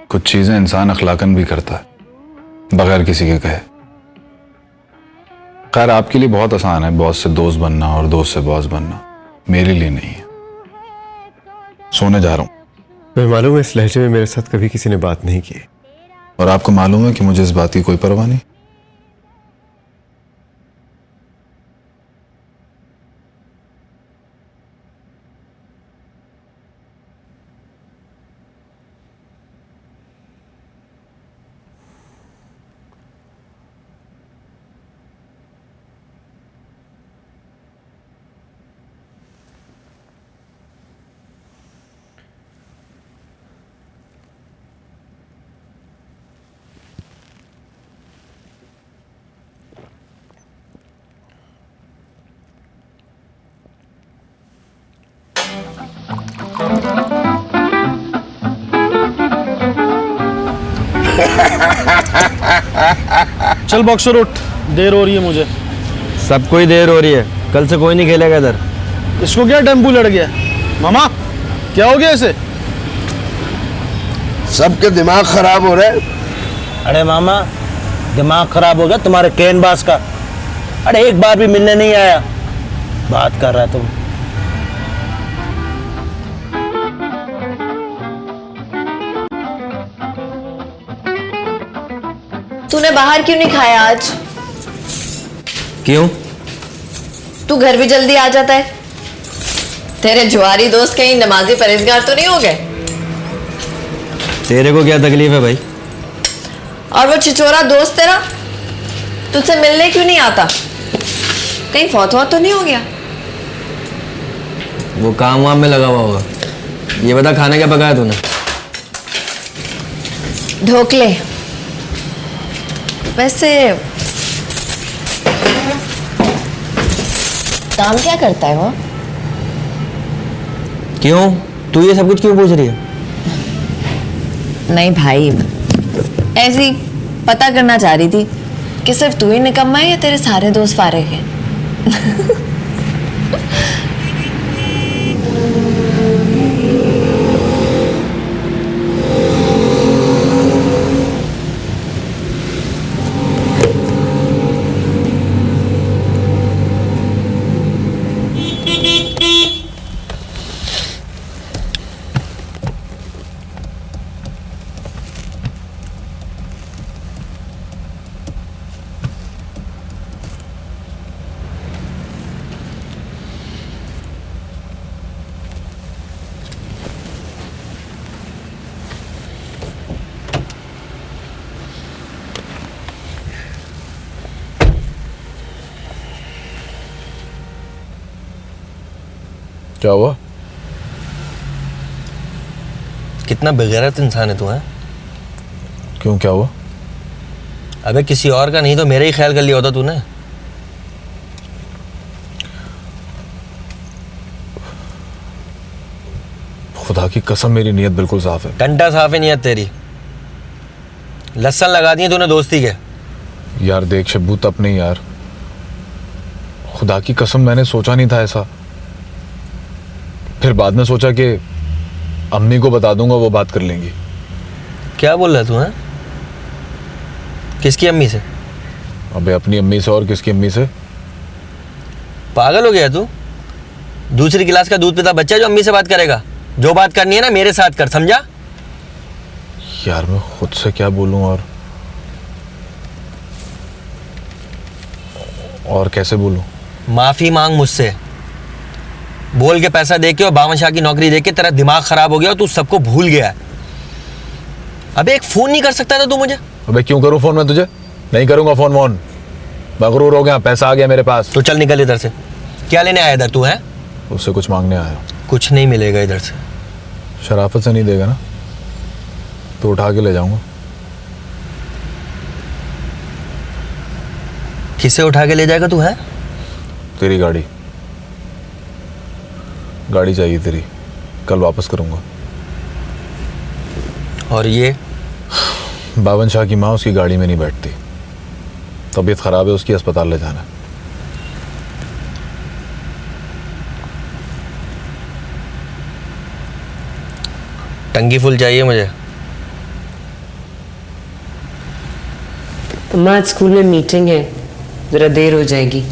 कुछ चीजें इंसान अखलाकन भी करता है बगैर किसी के कहे। खैर, आपके लिए बहुत आसान है बॉस से दोस्त बनना और दोस्त से बॉस बनना, मेरे लिए नहीं है। सोने जा रहा हूं। मैं मालूम है इस लहजे में मेरे साथ कभी किसी ने बात नहीं की, और आपको मालूम है कि मुझे इस बात की कोई परवाह नहीं। चल बॉक्सर उठ, देर हो रही है मुझे। सबको ही देर हो रही है, कल से कोई नहीं खेलेगा इधर। इसको क्या टेम्पू लड़ गया? मामा क्या हो गया इसे? सबके दिमाग खराब हो रहे। अरे मामा, दिमाग खराब हो गया तुम्हारे कैनवास का। अरे एक बार भी मिलने नहीं आया, बात कर रहा तुम। तूने बाहर क्यों नहीं खाया आज? क्यों? तू घर भी जल्दी आ जाता है। तेरे जुआरी दोस्त कहीं नमाजी परहेजगार तो नहीं हो गए? तेरे को क्या तकलीफ है भाई? और वो छिचोरा दोस्त तेरा तुझसे मिलने क्यों नहीं आता? कहीं फौत तो नहीं हो गया? वो काम वाम में लगा हुआ होगा। ये बता, खाना क्या पकाया तूने? ढोकले। वैसे काम क्या करता है वो? क्यों? तू ये सब कुछ क्यों पूछ रही है? नहीं भाई, ऐसी पता करना चाह रही थी कि सिर्फ तू ही निकम्मा है या तेरे सारे दोस्त फारिग हैं। क्या हुआ? कितना बेगैरत इंसान है तू, है? क्यों, क्या हुआ? अबे किसी और का नहीं तो मेरा ही ख्याल कर लिया होता तूने। खुदा की कसम मेरी नीयत बिल्कुल साफ है। टंटा साफ है नीयत तेरी। लसन लगा दिए तूने दोस्ती के। यार देख शब्बू, तब नहीं यार, खुदा की कसम मैंने सोचा नहीं था ऐसा। फिर बाद में सोचा कि अम्मी को बता दूंगा, वो बात कर लेंगी। क्या बोल रहा तू, है? किसकी अम्मी से? अबे अपनी अम्मी से। और किसकी अम्मी से? पागल हो गया तू? दूसरी क्लास का दूध पीता बच्चा जो अम्मी से बात करेगा? जो बात करनी है ना मेरे साथ कर, समझा? यार मैं खुद से क्या बोलूं और कैसे बोलूं? माफी मांग मुझसे। बोल के पैसा दे के और बावन शाह की नौकरी दे के तेरा दिमाग खराब हो गया और तू सबको भूल गया है। अबे एक फोन नहीं कर सकता था तू मुझे? अबे क्यों करूं फोन मैं तुझे? नहीं करूंगा फोन वोन। मगरूर हो गया, पैसा आ गया मेरे पास। तो चल निकल इधर से। क्या लेने आया इधर तू, है? उससे कुछ मांगने आया। कुछ नहीं मिलेगा इधर से। शराफत से नहीं देगा ना तो उठा के ले जाऊंगा। किसे उठा के ले जाएगा तू, है? तेरी गाड़ी। गाड़ी चाहिए तेरी, कल वापस करूंगा। और ये बावन शाह की माँ उसकी गाड़ी में नहीं बैठती, तबीयत खराब है उसकी, अस्पताल ले जाना। टंकी फुल चाहिए मुझे। अम्मा आज स्कूल में मीटिंग है, जरा देर हो जाएगी।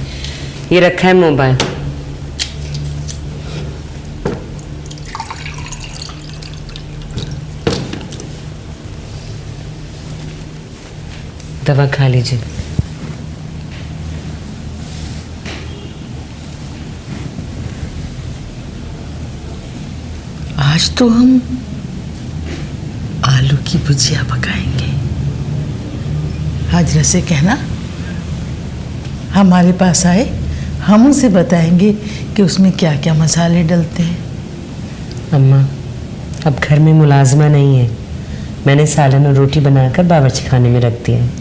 ये रखा है मोबाइल। दवा खा लीजिए। आज तो हम आलू की भुजिया पकाएंगे। हाजरा से कहना हमारे पास आए, हम उसे बताएंगे कि उसमें क्या क्या मसाले डलते हैं। अम्मा अब घर में मुलाजमा नहीं है, मैंने सालन और रोटी बनाकर बावर्ची खाने में रख दिया है।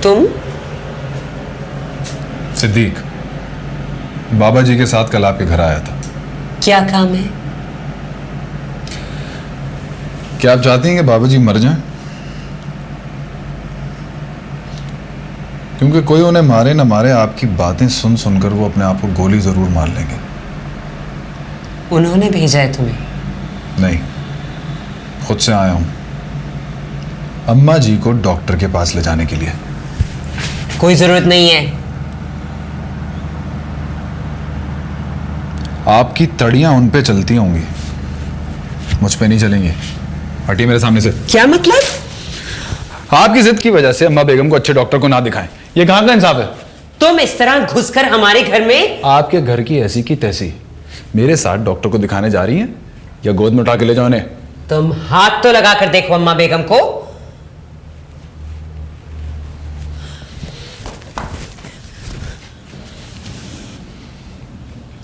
तुम? सिद्दीक बाबा जी के साथ कल आपके घर आया था। क्या काम है? क्या आप चाहती हैं कि बाबा जी मर जाएं? क्योंकि कोई उन्हें मारे ना मारे, आपकी बातें सुन सुनकर वो अपने आप को गोली जरूर मार लेंगे। उन्होंने भेजा है तुम्हें? नहीं, खुद से आया हूं अम्मा जी को डॉक्टर के पास ले जाने के लिए। कोई जरूरत नहीं है। आपकी तड़ियां उन पे चलती होंगी, मुझ पे नहीं चलेंगी। हटिए मेरे सामने से। क्या मतलब? आपकी जिद की वजह से अम्मा बेगम को अच्छे डॉक्टर को ना दिखाएं, ये कहां का इंसाफ है? तुम इस तरह घुसकर हमारे घर में? आपके घर की ऐसी की तैसी मेरे साथ डॉक्टर को दिखाने जा रही हैं या गोद में उठा के ले जाओ इन्हें? तुम हाथ तो लगा कर देखो अम्मा बेगम को।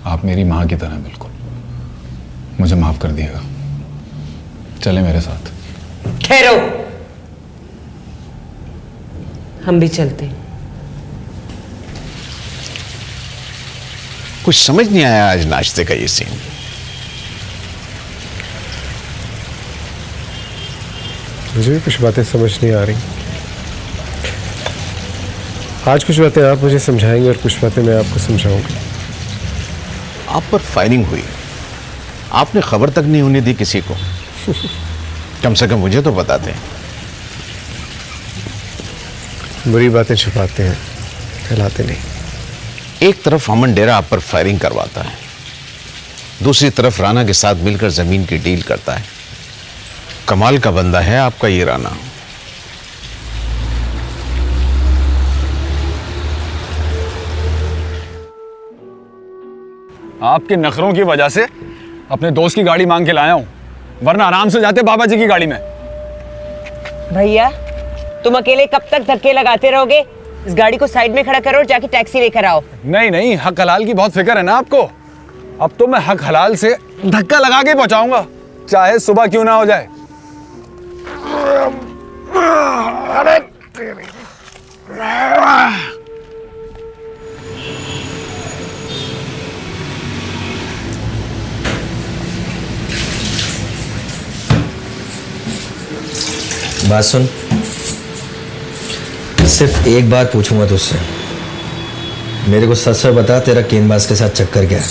आप मेरी मां की तरह बिल्कुल, मुझे माफ कर दिएगा। चले मेरे साथ। ठहरो, हम भी चलते हैं। कुछ समझ नहीं आया आज नाश्ते का ये सीन। मुझे भी कुछ बातें समझ नहीं आ रही। आज कुछ बातें आप मुझे समझाएंगे और कुछ बातें मैं आपको समझाऊंगा। आप पर फायरिंग हुई, आपने खबर तक नहीं होने दी किसी को। कम से कम मुझे तो बताते हैं। बुरी बातें छुपाते हैं, फैलाते नहीं। एक तरफ अमन डेरा आप पर फायरिंग करवाता है, दूसरी तरफ राणा के साथ मिलकर जमीन की डील करता है। कमाल का बंदा है आपका ये राणा। आपके नखरों की वजह से अपने दोस्त की गाड़ी मांग के लाया हूं, वरना आराम से जाते बाबा जी की गाड़ी में। भैया तुम अकेले कब तक धक्के लगाते रहोगे? इस गाड़ी को साइड में खड़ा करो और जाके टैक्सी लेकर आओ। नहीं नहीं, हक हलाल की बहुत फिक्र है ना आपको। अब तो मैं हक हलाल से धक्का लगा के पहुंचाऊंगा, चाहे सुबह क्यों ना हो जाए। अरे बात सुन, सिर्फ एक बात पूछूंगा तुझसे। मेरे को सच सच बता, तेरा गेंदबाज के साथ चक्कर क्या है?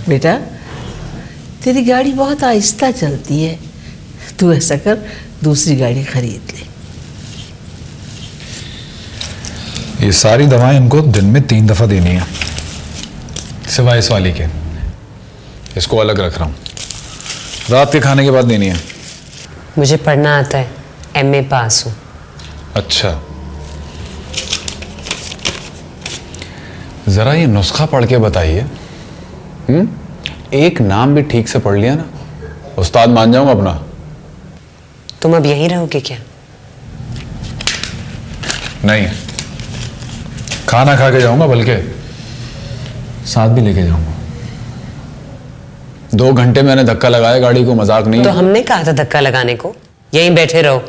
बेटा तेरी गाड़ी बहुत आहिस्ता चलती है, तू ऐसा कर दूसरी गाड़ी खरीद ले। ये सारी दवाएं इनको दिन में 3 दफा देनी है, सिवाय इस वाली के। इसको अलग रख रहा हूं, रात के खाने के बाद देनी है। मुझे पढ़ना आता है, एमए पास हूं। अच्छा, जरा ये नुस्खा पढ़ के बताइए। एक नाम भी ठीक से पढ़ लिया ना, उस्ताद मान जाऊंगा अपना। तुम अब यहीं रहोगे क्या? नहीं, खाना खा के जाऊंगा, बल्कि साथ भी लेके जाऊंगा। 2 घंटे मैंने धक्का लगाया गाड़ी को, मजाक नहीं। तो हमने कहा था धक्का लगाने को? यहीं बैठे रहो,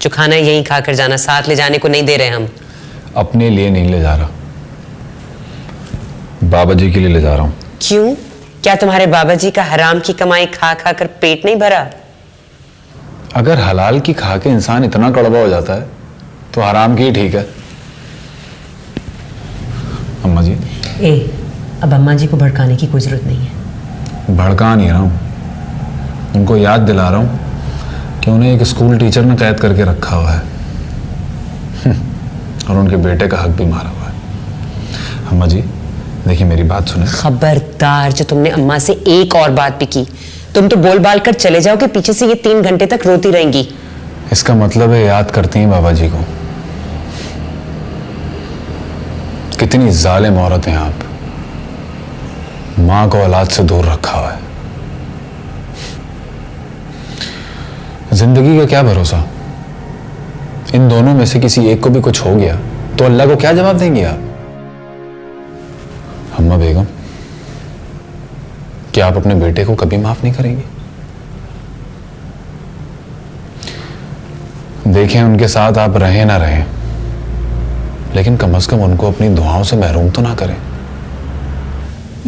जो खाना है यहीं खाकर जाना, साथ ले जाने को नहीं दे रहे हम। अपने लिए नहीं ले जा रहा, बाबा जी के लिए ले जा रहा हूं। क्यों? क्या तुम्हारे बाबा जी का हराम की कमाई खा खा कर पेट नहीं भरा? अगर हलाल की खा के इंसान इतना कड़वा हो जाता है तो हराम की ही ठीक है। अम्मा जी, अब अम्मा जी को भड़काने की कोई जरूरत नहीं है। भड़का नहीं रहा हूं, उनको याद दिला रहा हूं कि उन्हें एक स्कूल टीचर ने कैद करके रखा हुआ है और उनके बेटे का हक भी मारा हुआ है। अम्मा जी देखिए, मेरी बात सुने। खबरदार, जो तुमने अम्मा से एक और बात भी की, तुम तो बोल बाल कर चले जाओगे, पीछे से ये 3 घंटे तक रोती रहेंगी। इसका मतलब है याद करती हैं बाबा जी को। कितनी जालिम औरत हैं आप, मां को औलाद से दूर रखा हुआ है। जिंदगी का क्या भरोसा, इन दोनों में से किसी एक को भी कुछ हो गया तो अल्लाह को क्या जवाब देंगे आप? अम्मा बेगम, क्या आप अपने बेटे को कभी माफ नहीं करेंगी? देखें, उनके साथ आप रहें ना रहें, लेकिन कम से कम उनको अपनी दुआओं से महरूम तो ना करें।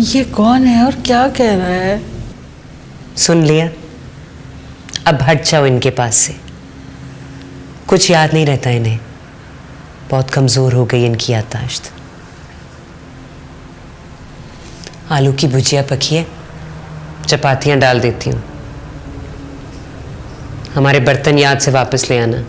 ये कौन है और क्या कह रहा है? सुन लिया, अब हट जाओ इनके पास से। कुछ याद नहीं रहता इन्हें, बहुत कमजोर हो गई इनकी याददाश्त। आलू की भुजिया पकी है, चपातियां डाल देती हूँ। हमारे बर्तन याद से वापस ले आना।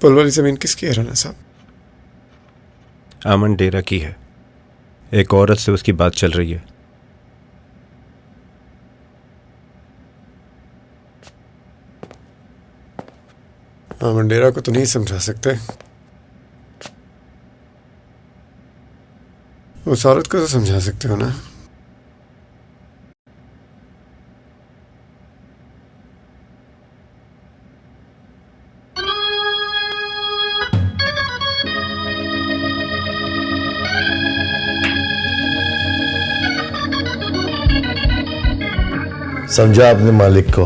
पुल वाली जमीन किसकी है राणा साहब? आमन डेरा की है। एक औरत से उसकी बात चल रही है। आमन डेरा को तो नहीं समझा सकते, उस औरत को तो समझा सकते हो ना। समझा अपने मालिक को,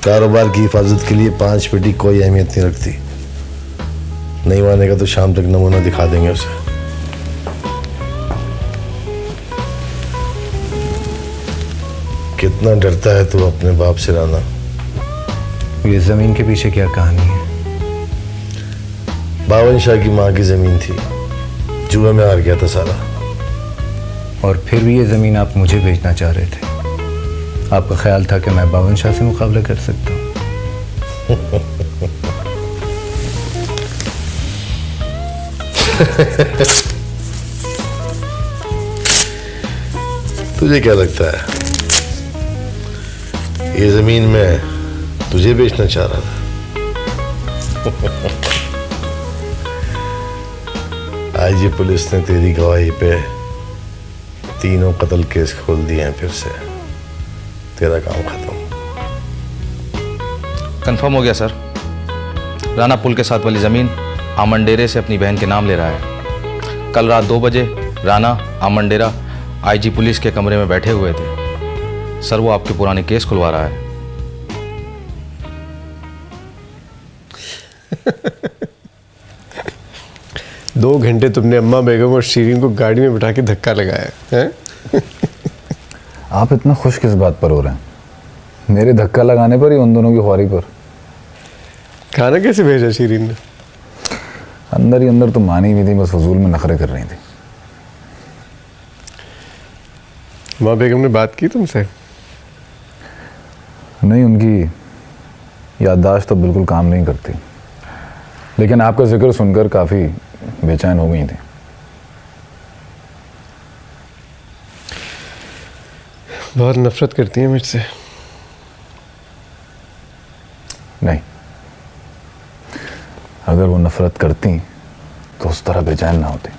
कारोबार की हिफाजत के लिए 5 पेटी कोई अहमियत नहीं रखती। नहीं मानेगा तो शाम तक नमूना दिखा देंगे उसे। कितना डरता है तू अपने बाप से राना। ये जमीन के पीछे क्या कहानी है? बावन शाह की माँ की जमीन थी, जुए में हार गया था सारा। और फिर भी ये जमीन आप मुझे बेचना चाह रहे थे। आपका ख्याल था कि मैं बावन शाह से मुकाबला कर सकता हूँ? तुझे क्या लगता है ये जमीन मैं तुझे बेचना चाह रहा था? आज ये पुलिस ने तेरी गवाही पे 3 कत्ल केस खोल दिए हैं। फिर से तेरा काम खत्म। कंफर्म हो गया सर। राना पुल के साथ वाली जमीन आमन डेरे से अपनी बहन के नाम ले रहा है। कल रात 2 बजे राना आमन डेरा आईजी पुलिस के कमरे में बैठे हुए थे। सर वो आपके पुराने केस खुलवा रहा है। दो घंटे तुमने अम्मा बेगम और शीरीन को गाड़ी में बिठा के धक्का लगाया है? आप इतना खुश किस बात पर हो रहे हैं? मेरे धक्का लगाने पर ही उन दोनों की ख्वारी पर। खाना कैसे भेजा शीरीन ने? अंदर ही अंदर तो मानी भी थी, बस फजूल में नखरे कर रही थी। माँ बेगम ने बात की तुमसे? नहीं, उनकी याददाश्त तो बिल्कुल काम नहीं करती, लेकिन आपका जिक्र सुनकर काफ़ी बेचैन हो गई थी। बहुत नफरत करती है मुझसे। नहीं, अगर वो नफरत करती तो उस तरह बेचैन ना होती।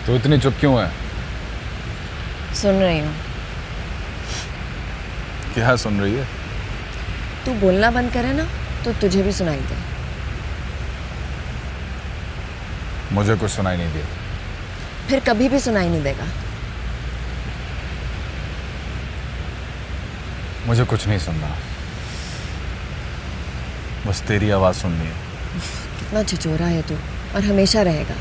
तो इतनी चुप क्यों है? सुन रही हूँ। क्या सुन रही है? तू बोलना बंद करे ना तो तुझे भी सुनाई दे। मुझे कुछ सुनाई नहीं दिया। फिर कभी भी सुनाई नहीं देगा। मुझे कुछ नहीं सुनना, बस तेरी आवाज सुननी है। कितना छिचोरा है तू, और हमेशा रहेगा।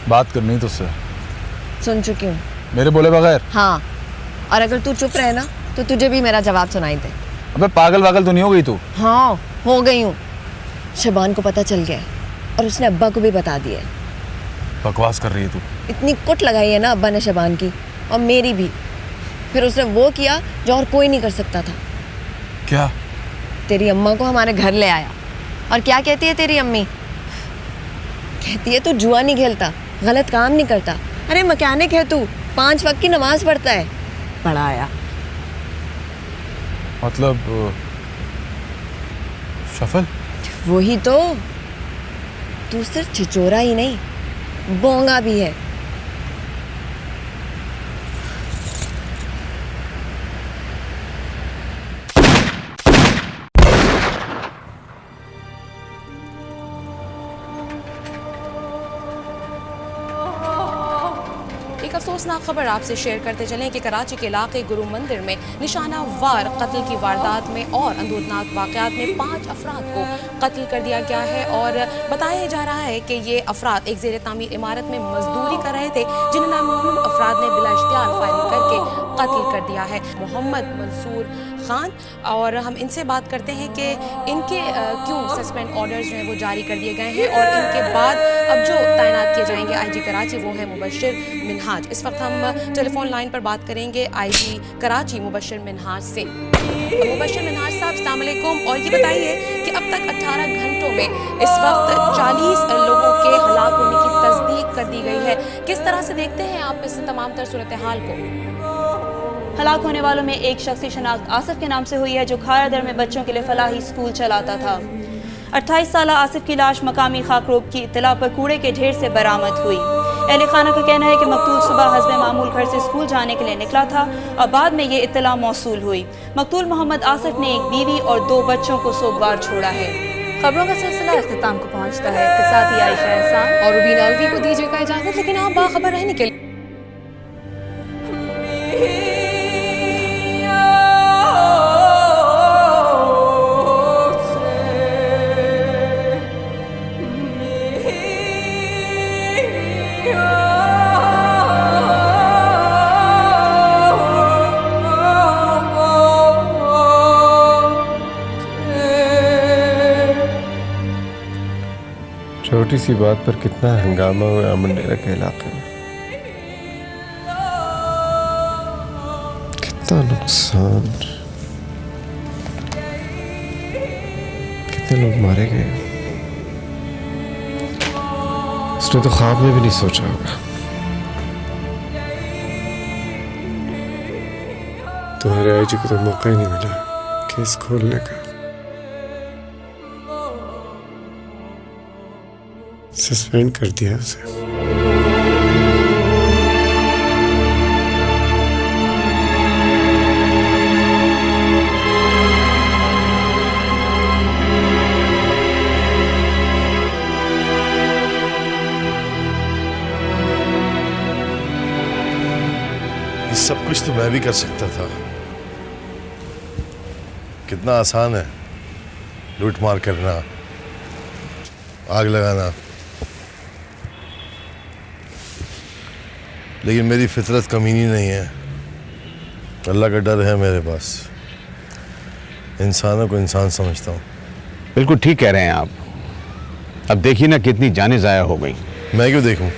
बात करनी तुझसे। सुन चुकी हूँ। मेरे बोले बगैर? हाँ, और अगर तू चुप रहे ना तो तुझे भी मेरा जवाब सुनाई दे। अबे पागल वागल तो नहीं हो गई तू? हाँ, हो गई हूँ। शबान को पता चल गया और उसने अब्बा को भी बता दिया। बकवास कर रही है तू। इतनी कुट लगाई है ना अब्बा ने शबान की, और मेरी भी। फिर उसने वो किया जो और कोई नहीं कर सकता था। क्या? तेरी अम्मा को हमारे घर ले आया। और क्या कहती है तेरी अम्मी? कहती है तू जुआ नहीं खेलता, गलत काम नहीं करता। अरे मैकेनिक है तू, 5 वक्त की नमाज पढ़ता है। पढ़ा आया। मतलब शफल? वही तो। तू सिर्फ छिचोरा ही नहीं, बोंगा भी है। एक अफसोसनाक खबर आपसे शेयर करते चलें कि कराची के इलाके गुरु मंदिर में निशाना वार कत्ल की वारदात में और अंदूरनाक वाकयात में 5 अफराद को कत्ल कर दिया गया है और बताया जा रहा है कि ये अफराद एक ज़ेर तामीर इमारत में मजदूरी कर रहे थे, जिन्हें नामालूम अफराद ने बिला इख्तियार फायरिंग करके कत्ल कर दिया है। मोहम्मद मंसूर खान, और हम इनसे बात करते हैं कि इनके क्यों सस्पेंड ऑर्डर्स जो हैं वो जारी कर दिए गए हैं और इनके बाद अब जो तैनात किए जाएंगे आईजी कराची वो है मुबश्शिर मिनहाज। इस वक्त हम टेलीफोन लाइन पर बात करेंगे आईजी कराची मुबश्शिर मिनहाज से। मुबश्शिर मिनहाज साहब, अस्सलाम वालेकुम। और ये बताइए कि अब तक 18 घंटों में इस वक्त 40 लोगों के हलाक होने की तस्दीक कर दी गई है। किस तरह से देखते हैं आप इस तमाम तर सूरत हाल को? हलाक होने वालों में एक शख्स की शनाख्त आसिफ के नाम से हुई है, जो खायरदर में बच्चों के लिए फलाही स्कूल चलाता था। 28 साल आसिफ की लाश मकामी खाकरोब की इत्तला पर कूड़े के ढेर से बरामद हुई। अहले खाना का कहना है कि मकतूल सुबह हस्बे मामूल घर से स्कूल जाने के लिए निकला था और बाद में ये इत्तला मौसूल हुई। मकतूल मोहम्मद आसिफ ने एक बीवी और 2 बच्चों को सोगवार छोड़ा है। खबरों का सिलसिला इख्तिताम को पहुंचता है। इसके साथ ही आयशा एहसान और रुबीना अलवी को दीजिएगा इजाजत, लेकिन आप बाखबर रहने के लिए छोटी सी बात पर कितना हंगामा हुआ अमन डेरा के इलाके में, कितना नुकसान, कितने लोग मारे गए। उसने तो ख्वाब में भी नहीं सोचा होगा। तुम्हारे आईजी को तो मौका ही नहीं मिला केस खोलने का। सस्पेंड कर दिया उसे। ये सब कुछ तो मैं भी कर सकता था। कितना आसान है लूट मार करना, आग लगाना, लेकिन मेरी फितरत कमीनी नहीं है। अल्लाह का डर है मेरे पास। इंसानों को इंसान समझता हूँ। बिल्कुल ठीक कह रहे हैं आप। अब देखिए ना कितनी जानें ज़ाया हो गई। मैं क्यों देखूं?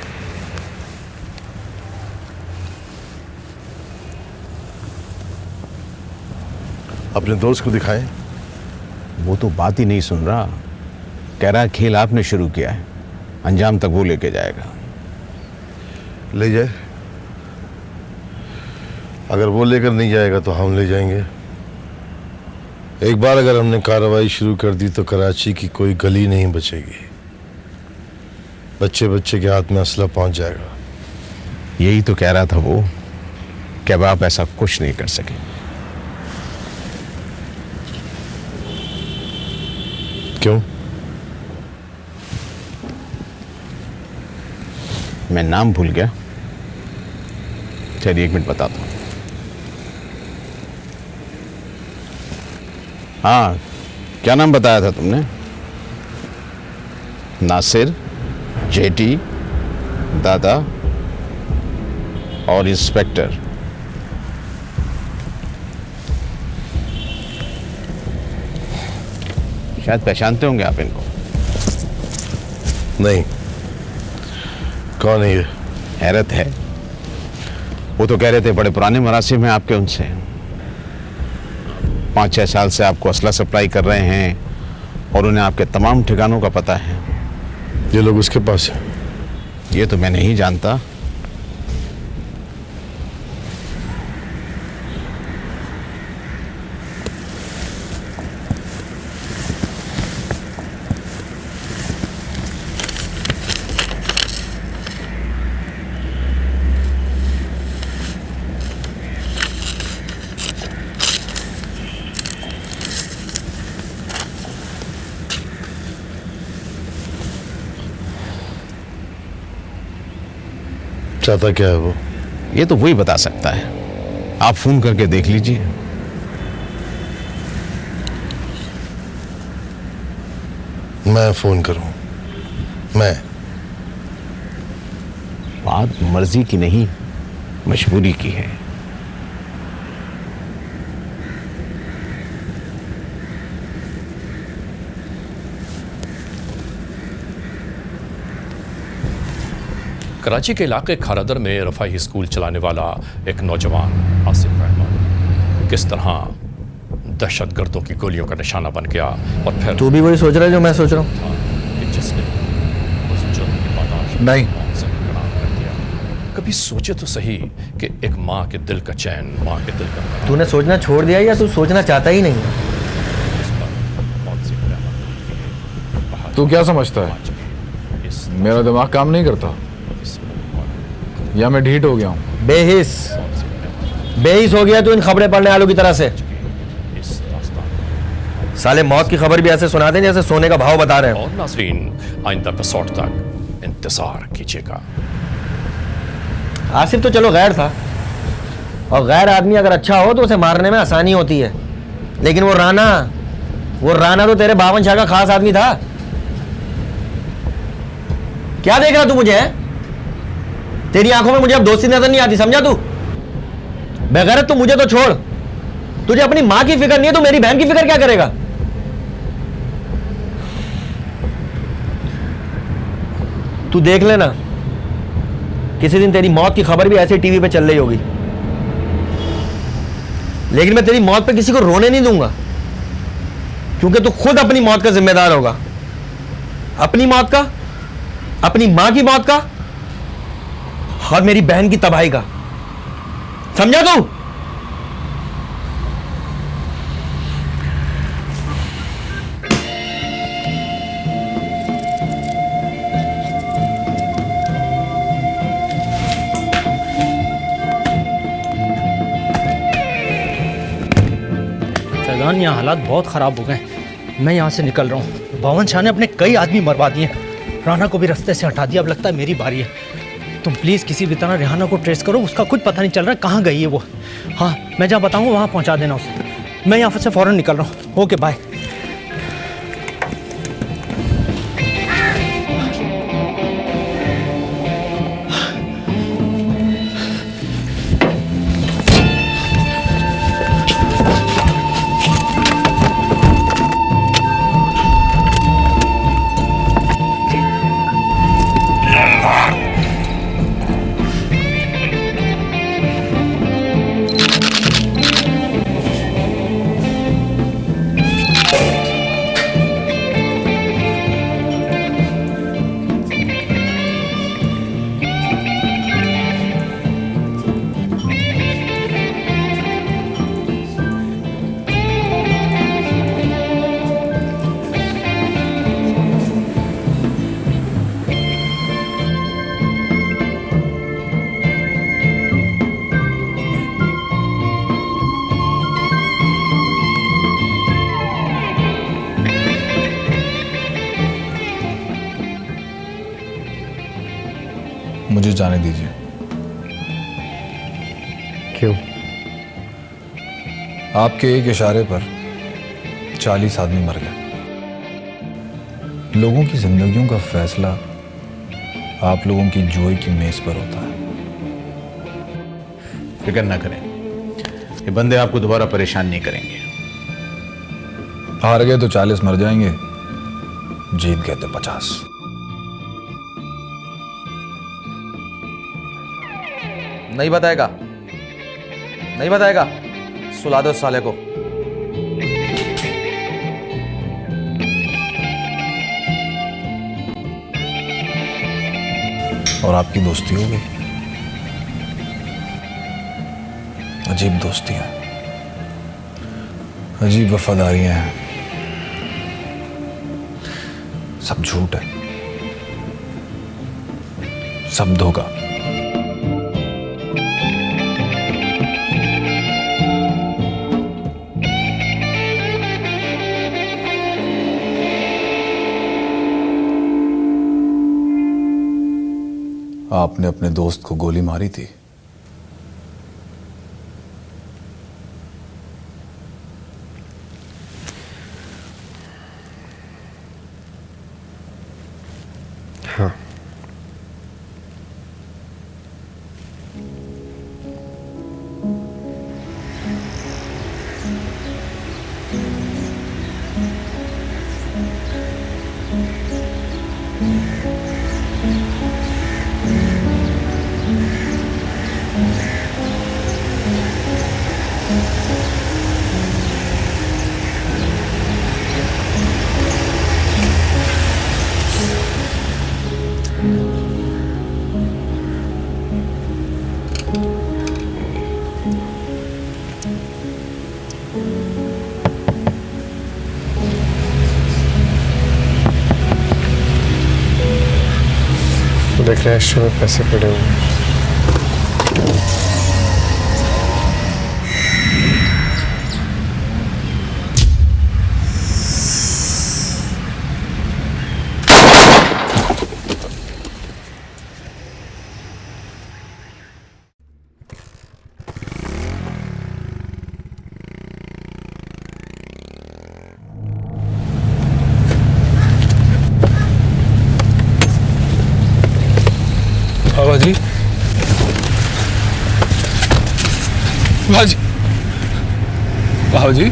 अपने दोस्त को दिखाएं। वो तो बात ही नहीं सुन रहा। कह रहा है खेल आपने शुरू किया है, अंजाम तक वो लेके जाएगा। ले जाए। अगर वो लेकर नहीं जाएगा तो हम ले जाएंगे। एक बार अगर हमने कार्रवाई शुरू कर दी तो कराची की कोई गली नहीं बचेगी। बच्चे बच्चे के हाथ में असला पहुंच जाएगा। यही तो कह रहा था वो कि अब आप ऐसा कुछ नहीं कर सके। क्यों? मैं नाम भूल गया। चलिए 1 मिनट बताता हूँ। हाँ, क्या नाम बताया था तुमने? नासिर, जेटी, दादा और इंस्पेक्टर। शायद पहचानते होंगे आप इनको। नहीं। कौन है ये? हैरत है, वो तो कह रहे थे बड़े पुराने मरासिम हैं आपके उनसे। 5-6 साल से आपको असला सप्लाई कर रहे हैं और उन्हें आपके तमाम ठिकानों का पता है। ये लोग उसके पास हैं? ये तो मैं नहीं जानता। चाहता क्या है वो? ये तो वही बता सकता है। आप फोन करके देख लीजिए। मैं फोन करूं? मैं? बात मर्जी की नहीं, मजबूरी की है। कराची के इलाके खारादर में रफ़ाही स्कूल चलाने वाला एक नौजवान आसिफ रहमान किस तरह दहशतगर्दों की गोलियों का निशाना बन गया और फिर तू भी वही सोच रहा है जो मैं सोच रहा हूँ? कि जिसने उस जुर्म की पादाश नहीं। मौत से इनकार कर दिया। कभी सोचे तो सही कि एक माँ के दिल का चैन, माँ के दिल का तूने सोचना छोड़ दिया या तू सोचना चाहता ही नहीं? तू क्या समझता है मेरा दिमाग काम नहीं करता या मैं ढीठ हो गया हूँ? बेहिस हो गया तू इन खबरें पढ़ने वालों की तरह से। साले मौत की खबर भी ऐसे सुनाते हैं जैसे सोने का भाव बता रहे हो। और नाज़रीन, आइंदा एपिसोड तक इंतजार कीजिएगा। आसिफ तो चलो गैर था, और गैर आदमी अगर अच्छा हो तो उसे मारने में आसानी होती है, लेकिन वो राना तो तेरे 52 शाह का खास आदमी था। क्या देख रहा तू मुझे? तेरी आंखों में मुझे अब दोस्ती नजर नहीं आती, समझा तू? बेगैरत तू मुझे तो छोड़, तुझे अपनी मां की फिक्र नहीं है तो मेरी बहन की फिक्र क्या करेगा? तू देख लेना, किसी दिन तेरी मौत की खबर भी ऐसे टीवी पे चल रही होगी, लेकिन मैं तेरी मौत पे किसी को रोने नहीं दूंगा, क्योंकि तू खुद अपनी मौत का जिम्मेदार होगा। अपनी मौत का, अपनी मां की मौत का और मेरी बहन की तबाही का, समझा तू? फैजान, यहाँ हालात बहुत ख़राब हो गए, मैं यहाँ से निकल रहा हूँ। 52 शाह ने अपने कई आदमी मरवा दिए, राना को भी रास्ते से हटा दिया, अब लगता है मेरी बारी है। तुम प्लीज़ किसी भी तरह रेहाना को ट्रेस करो, उसका कुछ पता नहीं चल रहा कहाँ गई है वो। हाँ, मैं जहाँ बताऊँगा वहाँ पहुँचा देना उसे। मैं यहाँ से फ़ौरन निकल रहा हूँ। Okay, bye. मुझे जाने दीजिए। क्यों? आपके एक इशारे पर 40 आदमी मर गए। लोगों की जिंदगियों का फैसला आप लोगों की जोई की मेज पर होता है। फिक्र ना करें, ये बंदे आपको दोबारा परेशान नहीं करेंगे। हार गए तो 40 मर जाएंगे, जीत गए तो 50। नहीं बताएगा, नहीं बताएगा, सुला दो साले को। और आपकी दोस्ती हो गई। अजीब दोस्तियां, अजीब वफादारियां हैं, सब झूठ है, सब धोखा। आपने अपने दोस्त को गोली मारी थी। देख रहे हैं में पैसे पड़े हुए हैं। बाबा जी, बाबा जी, बाबा जी,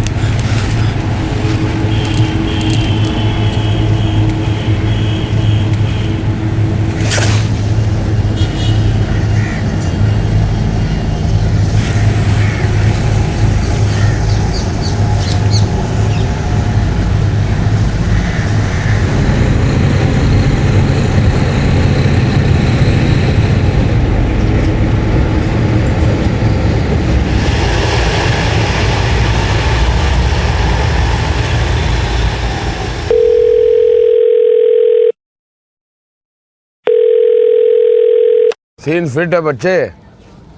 सीन फिट है बच्चे।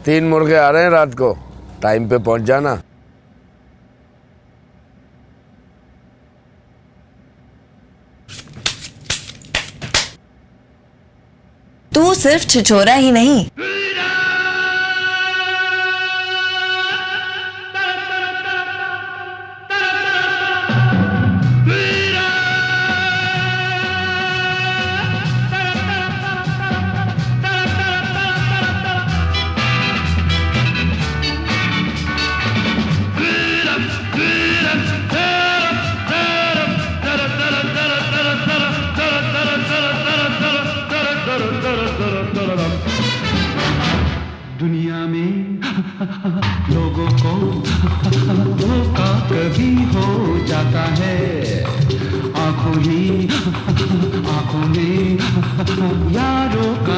3 मुर्गे आ रहे हैं रात को, टाइम पे पहुंच जाना। तू सिर्फ छिछोरा ही नहीं, दुनिया में लोगों को धोखा कभी हो जाता है। आंखों में यारों का